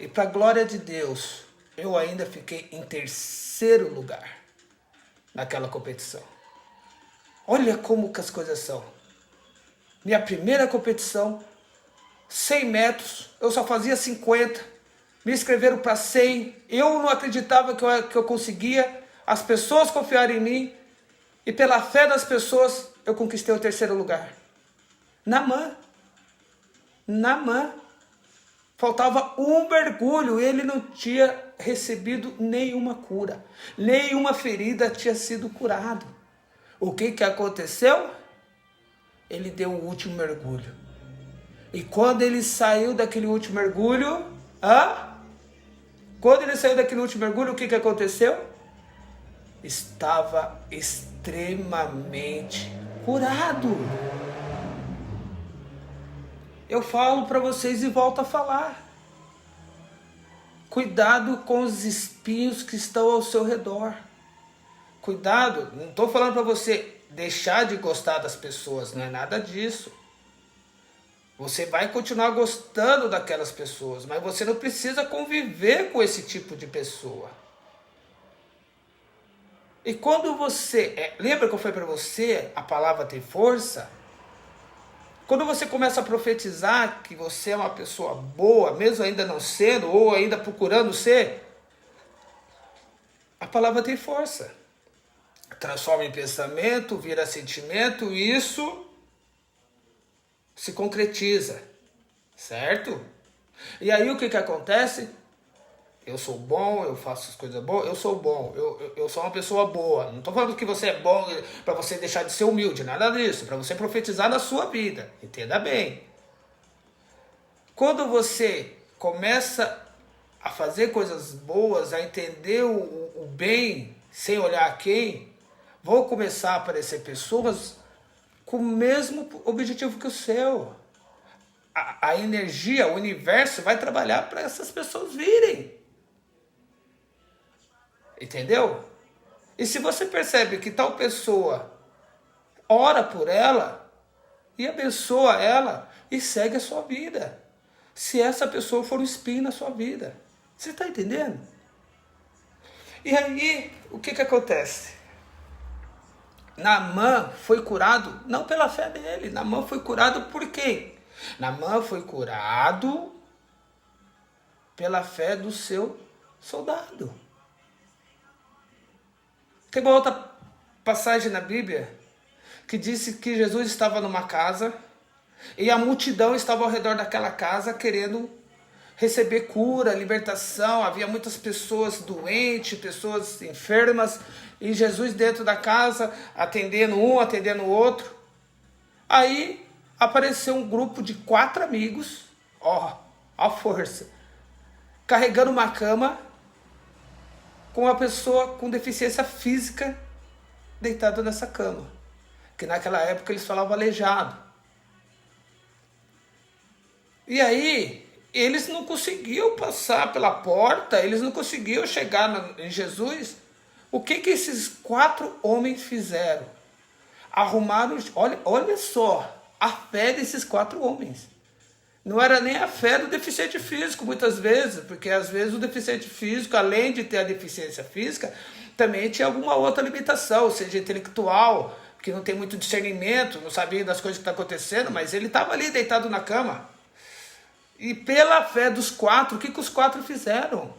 E para a glória de Deus, eu ainda fiquei em terceiro lugar naquela competição. Olha como que as coisas são. Minha primeira competição, 100 metros, eu só fazia 50. Me inscreveram para 100. Eu não acreditava que eu conseguia. As pessoas confiaram em mim. E pela fé das pessoas, eu conquistei o terceiro lugar. Na mão. Faltava um mergulho. Ele não tinha recebido nenhuma cura. Nenhuma ferida tinha sido curado. O que aconteceu? Ele deu o último mergulho. E quando ele saiu daquele último mergulho, o que aconteceu? Estava extremamente curado. Eu falo para vocês e volto a falar. Cuidado com os espinhos que estão ao seu redor. Cuidado, não estou falando para você deixar de gostar das pessoas, não é nada disso. Você vai continuar gostando daquelas pessoas, mas você não precisa conviver com esse tipo de pessoa. E quando você... lembra que eu falei para você, a palavra tem força? Quando você começa a profetizar que você é uma pessoa boa, mesmo ainda não sendo, ou ainda procurando ser, a palavra tem força. Transforma em pensamento, vira sentimento, e isso se concretiza, certo? E aí o que acontece? Eu sou bom, eu faço as coisas boas, eu sou bom, eu sou uma pessoa boa. Não estou falando que você é bom para você deixar de ser humilde, nada disso, para você profetizar na sua vida, entenda bem. Quando você começa a fazer coisas boas, a entender o bem, sem olhar a quem, vão começar a aparecer pessoas com o mesmo objetivo que o seu. A energia, o universo vai trabalhar para essas pessoas virem. Entendeu? E se você percebe que tal pessoa ora por ela e abençoa ela e segue a sua vida, se essa pessoa for um espinho na sua vida. Você está entendendo? E aí, o que acontece? Naamã foi curado não pela fé dele. Naamã foi curado por quê? Naamã foi curado pela fé do seu soldado. Tem uma outra passagem na Bíblia que disse que Jesus estava numa casa e a multidão estava ao redor daquela casa querendo receber cura, libertação. Havia muitas pessoas doentes, pessoas enfermas, e Jesus dentro da casa, atendendo um, atendendo o outro. Aí apareceu um grupo de 4 amigos, ó, a força, carregando uma cama com uma pessoa com deficiência física deitada nessa cama, que naquela época eles falavam aleijado. E aí eles não conseguiam passar pela porta, eles não conseguiam chegar em Jesus. O que esses 4 homens fizeram? Arrumaram, olha só, a fé desses 4 homens. Não era nem a fé do deficiente físico, muitas vezes, porque às vezes o deficiente físico, além de ter a deficiência física, também tinha alguma outra limitação, seja intelectual, que não tem muito discernimento, não sabia das coisas que estão acontecendo, mas ele estava ali deitado na cama. E pela fé dos 4, o que os 4 fizeram?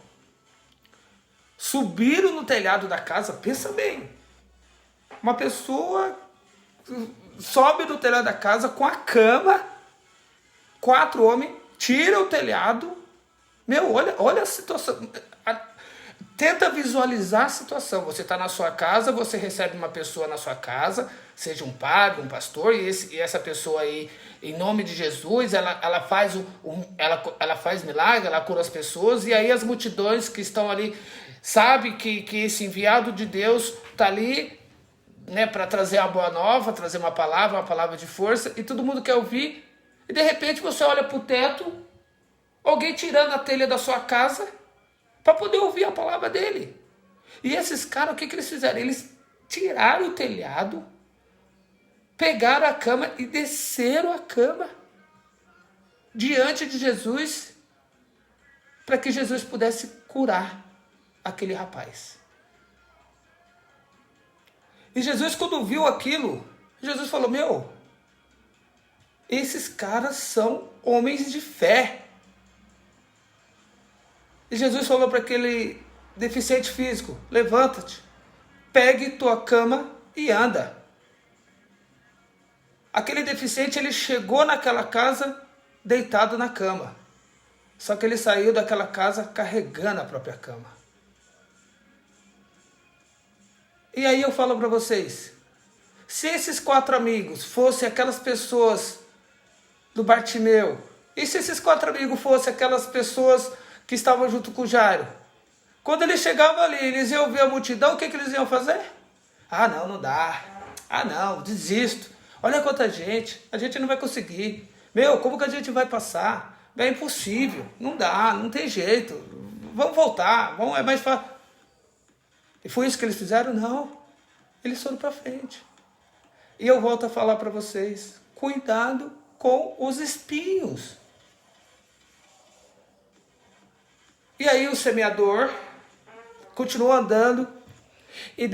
Subiram no telhado da casa, pensa bem. Uma pessoa sobe no telhado da casa com a cama, 4 homens, tira o telhado. Meu, olha a situação. Tenta visualizar a situação. Você está na sua casa, você recebe uma pessoa na sua casa, seja um padre, um pastor, e essa pessoa aí, em nome de Jesus, ela faz milagre, ela cura as pessoas, e aí as multidões que estão ali, sabe que esse enviado de Deus está ali, né, para trazer a boa nova, trazer uma palavra de força, e todo mundo quer ouvir, e de repente você olha para o teto, alguém tirando a telha da sua casa, para poder ouvir a palavra dele. E esses caras, o que eles fizeram? Eles tiraram o telhado, pegaram a cama e desceram a cama diante de Jesus, para que Jesus pudesse curar aquele rapaz. E Jesus, quando viu aquilo, Jesus falou, meu, esses caras são homens de fé. E Jesus falou para aquele deficiente físico, levanta-te, pegue tua cama e anda. Aquele deficiente, ele chegou naquela casa deitado na cama. Só que ele saiu daquela casa carregando a própria cama. E aí eu falo para vocês, se esses 4 amigos fossem aquelas pessoas do Bartimeu, e se esses 4 amigos fossem aquelas pessoas que estavam junto com o Jairo, quando eles chegavam ali, eles iam ver a multidão, o que eles iam fazer? Ah, não dá. Ah, não, desisto. Olha quanta gente, a gente não vai conseguir. Meu, como que a gente vai passar? É impossível, não dá, não tem jeito. Vamos voltar, é mais fácil. E foi isso que eles fizeram? Não. Eles foram para frente. E eu volto a falar para vocês, cuidado com os espinhos. E aí o semeador continuou andando e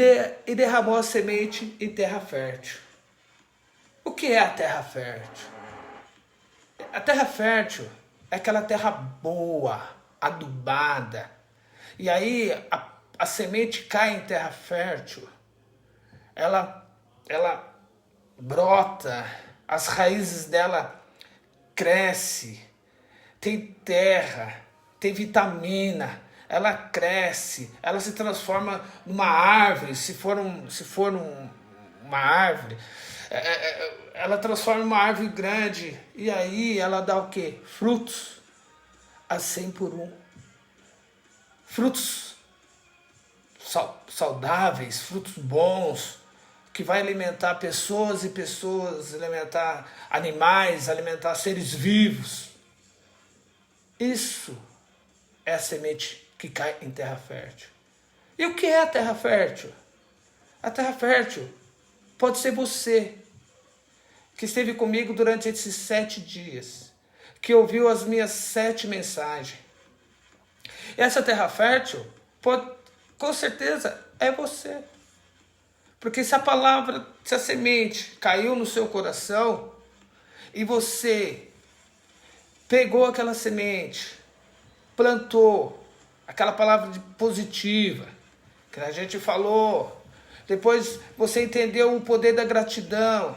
derramou a semente em terra fértil. O que é a terra fértil? A terra fértil é aquela terra boa, adubada. E aí a semente cai em terra fértil, ela brota, as raízes dela crescem, tem terra, tem vitamina, ela cresce, ela se transforma numa árvore, se for uma árvore, ela transforma uma árvore grande, e aí ela dá o quê? Frutos a 100 por 1. Frutos saudáveis, frutos bons, que vai alimentar pessoas e pessoas, alimentar animais, alimentar seres vivos. Isso é a semente que cai em terra fértil. E o que é a terra fértil? A terra fértil pode ser você, que esteve comigo durante esses 7 dias, que ouviu as minhas 7 mensagens. Essa terra fértil, pode, com certeza, é você. Porque se a palavra, se a semente caiu no seu coração e você pegou aquela semente, plantou aquela palavra positiva que a gente falou, depois você entendeu o poder da gratidão,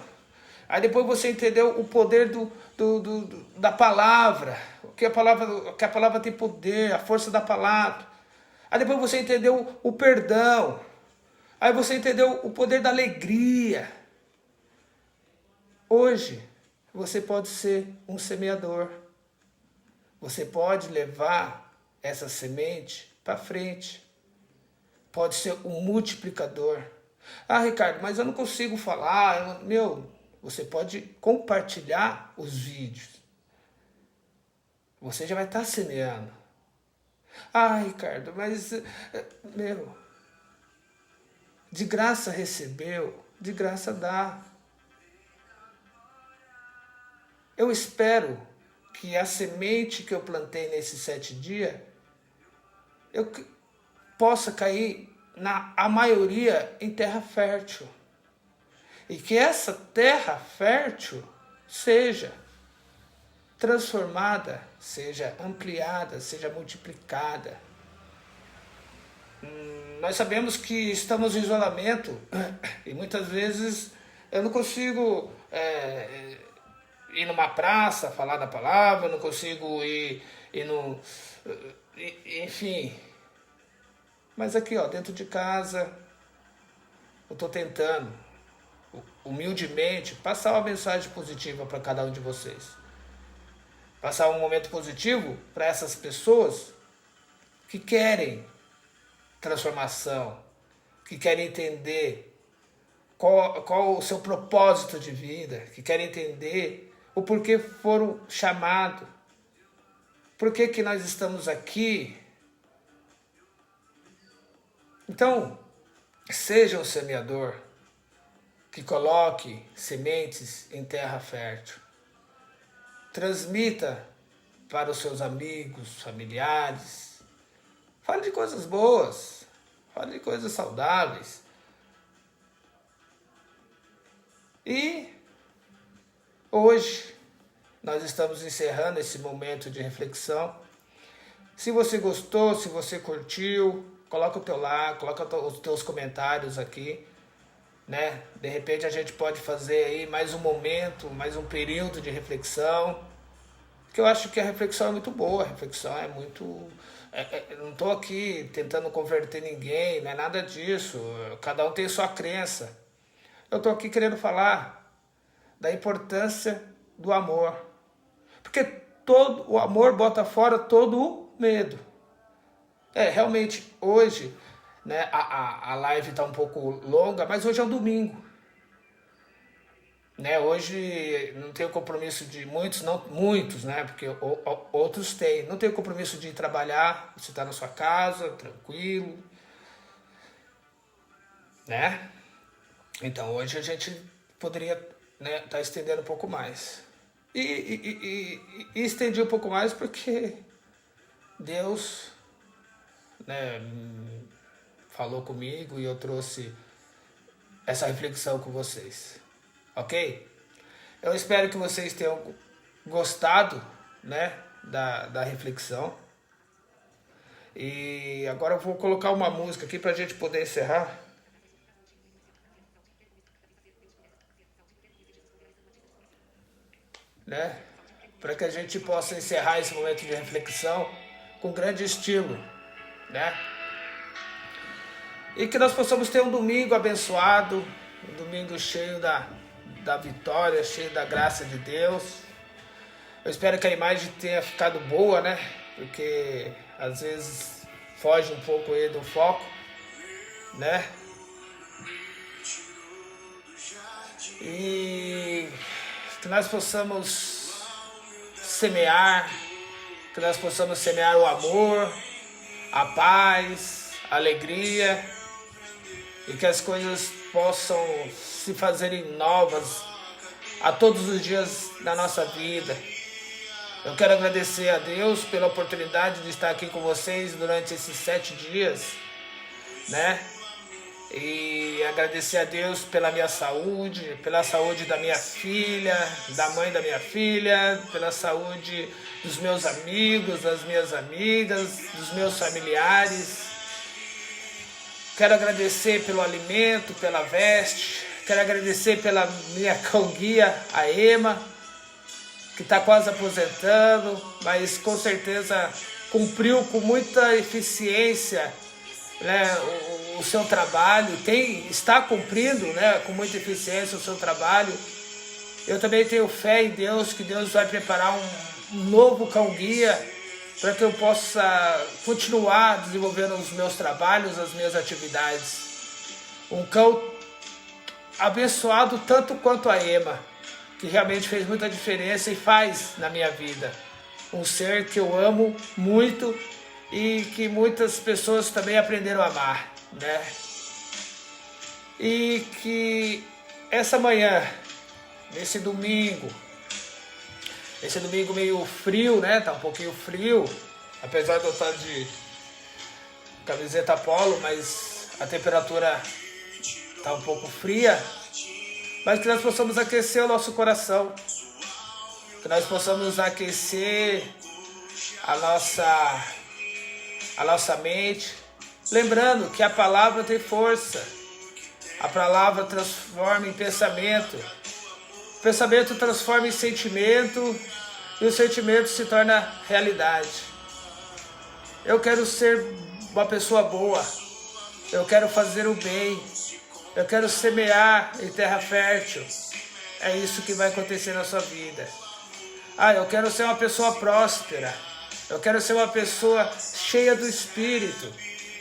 aí depois você entendeu o poder da palavra, que a palavra tem poder, a força da palavra. Aí depois você entendeu o perdão. Aí você entendeu o poder da alegria. Hoje, você pode ser um semeador. Você pode levar essa semente para frente. Pode ser um multiplicador. Ah, Ricardo, mas eu não consigo falar. Você pode compartilhar os vídeos. Você já vai estar semeando. Ah, Ricardo, mas, de graça recebeu, de graça dá. Eu espero que a semente que eu plantei nesses 7 dias, eu possa cair, a maioria, em terra fértil. E que essa terra fértil seja transformada, seja ampliada, seja multiplicada. Nós sabemos que estamos em isolamento e muitas vezes eu não consigo ir numa praça, falar da palavra, eu não consigo ir no... Enfim. Mas aqui, dentro de casa, eu estou tentando, humildemente, passar uma mensagem positiva para cada um de vocês. Passar um momento positivo para essas pessoas que querem transformação, que querem entender qual o seu propósito de vida, que querem entender o porquê foram chamados, por que nós estamos aqui. Então, seja um semeador que coloque sementes em terra fértil. Transmita para os seus amigos, familiares. Fale de coisas boas. Fale de coisas saudáveis. E hoje nós estamos encerrando esse momento de reflexão. Se você gostou, se você curtiu, coloca o teu like, coloca os teus comentários aqui, né? De repente a gente pode fazer aí mais um momento, mais um período de reflexão, que eu acho que a reflexão é muito boa, a reflexão é muito... não estou aqui tentando converter ninguém, não é nada disso, cada um tem sua crença. Eu estou aqui querendo falar da importância do amor, porque todo o amor bota fora todo o medo. Realmente, hoje, né, a live está um pouco longa, mas hoje é um domingo. Né, hoje não tenho compromisso de muitos, né, porque outros têm. Não tenho compromisso de ir trabalhar, você está na sua casa, tranquilo. Né? Então, hoje a gente poderia, né, tá estendendo um pouco mais. E estendi um pouco mais porque Deus, né, falou comigo e eu trouxe essa reflexão com vocês. Ok? Eu espero que vocês tenham gostado, né, da reflexão. E agora eu vou colocar uma música aqui pra gente poder encerrar. Né? Para que a gente possa encerrar esse momento de reflexão com grande estilo, né? E que nós possamos ter um domingo abençoado, um domingo cheio da vitória, cheio da graça de Deus. Eu espero que a imagem tenha ficado boa, né? Porque às vezes foge um pouco aí do foco, né? E que nós possamos semear, que nós possamos semear o amor, a paz, a alegria e que as coisas possam se fazerem novas a todos os dias da nossa vida. Eu quero agradecer a Deus pela oportunidade de estar aqui com vocês durante esses 7 dias, né? E agradecer a Deus pela minha saúde, pela saúde da minha filha, da mãe da minha filha, pela saúde dos meus amigos, das minhas amigas, dos meus familiares. Quero agradecer pelo alimento, pela veste. Quero agradecer pela minha cão-guia, a Ema, que está quase aposentando, mas com certeza cumpriu com muita eficiência, né, o seu trabalho, está cumprindo, né, com muita eficiência o seu trabalho. Eu também tenho fé em Deus, que Deus vai preparar um novo cão-guia para que eu possa continuar desenvolvendo os meus trabalhos, as minhas atividades. Um cão abençoado tanto quanto a Ema, que realmente fez muita diferença e faz na minha vida. Um ser que eu amo muito e que muitas pessoas também aprenderam a amar, né? E que essa manhã, nesse domingo meio frio, né? Tá um pouquinho frio, apesar de eu estar de camiseta polo, mas a temperatura tá um pouco fria, mas que nós possamos aquecer o nosso coração, que nós possamos aquecer a nossa mente, lembrando que a palavra tem força, a palavra transforma em pensamento, o pensamento transforma em sentimento e o sentimento se torna realidade. Eu quero ser uma pessoa boa, eu quero fazer o bem, eu quero semear em terra fértil. É isso que vai acontecer na sua vida. Eu quero ser uma pessoa próspera. Eu quero ser uma pessoa cheia do Espírito.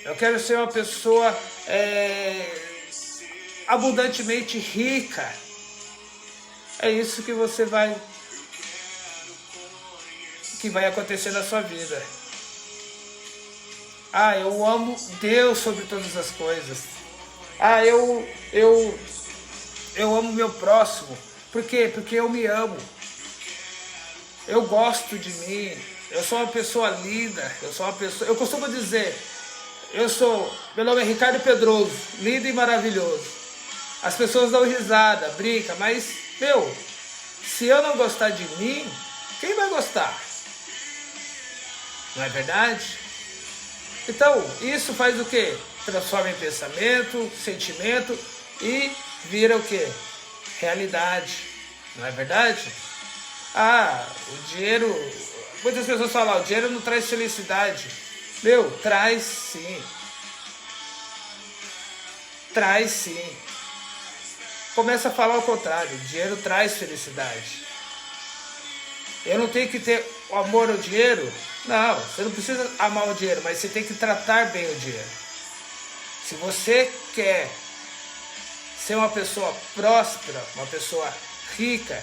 Eu quero ser uma pessoa abundantemente rica. É isso que vai acontecer na sua vida. Eu amo Deus sobre todas as coisas. Eu amo meu próximo. Por quê? Porque eu me amo. Eu gosto de mim. Eu sou uma pessoa linda. Eu costumo dizer, meu nome é Ricardo Pedroso, lindo e maravilhoso. As pessoas dão risada, brincam, mas, se eu não gostar de mim, quem vai gostar? Não é verdade? Então, isso faz o quê? Transforma em pensamento, sentimento e vira o quê? Realidade. Não é verdade? O dinheiro... Muitas pessoas falam, o dinheiro não traz felicidade. Traz sim. Traz sim. Começa a falar o contrário. O dinheiro traz felicidade. Eu não tenho que ter o amor ao dinheiro? Não, você não precisa amar o dinheiro, mas você tem que tratar bem o dinheiro. Se você quer ser uma pessoa próspera, uma pessoa rica,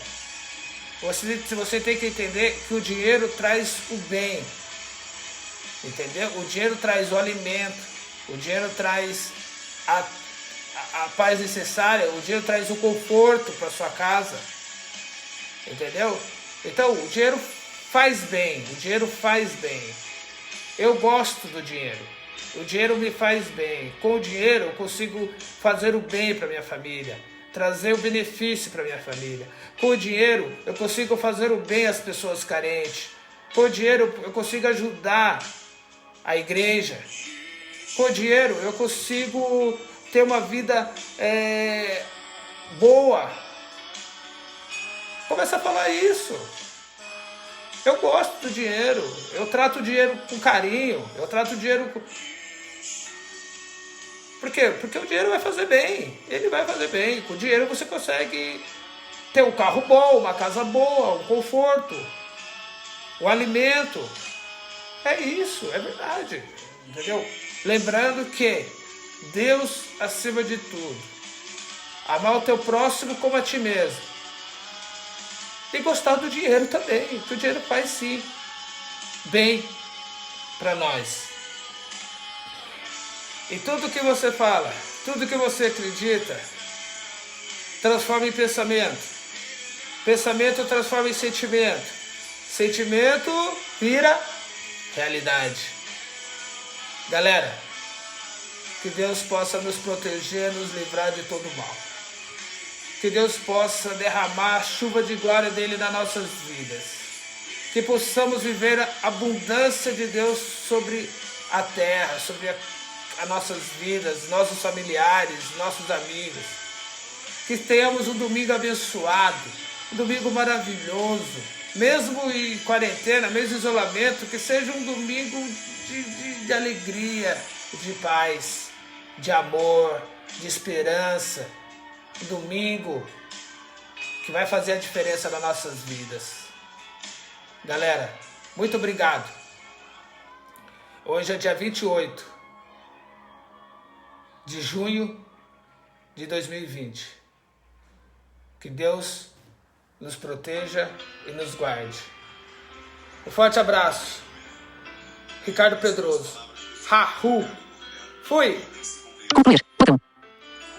você tem que entender que o dinheiro traz o bem. Entendeu? O dinheiro traz o alimento, o dinheiro traz a paz necessária, o dinheiro traz o conforto para sua casa. Entendeu? Então, o dinheiro faz bem, Eu gosto do dinheiro. O dinheiro me faz bem. Com o dinheiro eu consigo fazer o bem para minha família, trazer o benefício para minha família. Com o dinheiro eu consigo fazer o bem às pessoas carentes. Com o dinheiro eu consigo ajudar a igreja. Com o dinheiro eu consigo ter uma vida boa. Começa a falar isso. Eu gosto do dinheiro, eu trato o dinheiro com carinho, eu trato o dinheiro com... Por quê? Porque o dinheiro vai fazer bem, ele vai fazer bem. Com o dinheiro você consegue ter um carro bom, uma casa boa, um conforto, o alimento. É isso, é verdade, entendeu? Lembrando que Deus acima de tudo, amar o teu próximo como a ti mesmo. E gostar do dinheiro também, que o dinheiro faz sim bem para nós. E tudo que você fala, Tudo que você acredita, transforma em pensamento. Pensamento transforma em sentimento. Sentimento vira realidade. Galera, que Deus possa nos proteger, nos livrar de todo mal. Que Deus possa derramar a chuva de glória dele nas nossas vidas. Que possamos viver a abundância de Deus sobre a terra, sobre as nossas vidas, nossos familiares, nossos amigos. Que tenhamos um domingo abençoado, um domingo maravilhoso, mesmo em quarentena, mesmo em isolamento, que seja um domingo de alegria, de paz, de amor, de esperança. Um domingo que vai fazer a diferença nas nossas vidas. Galera, muito obrigado. Hoje é dia 28 de junho de 2020. Que Deus nos proteja e nos guarde. Um forte abraço. Ricardo Pedroso. Rahu. Fui. Concluir.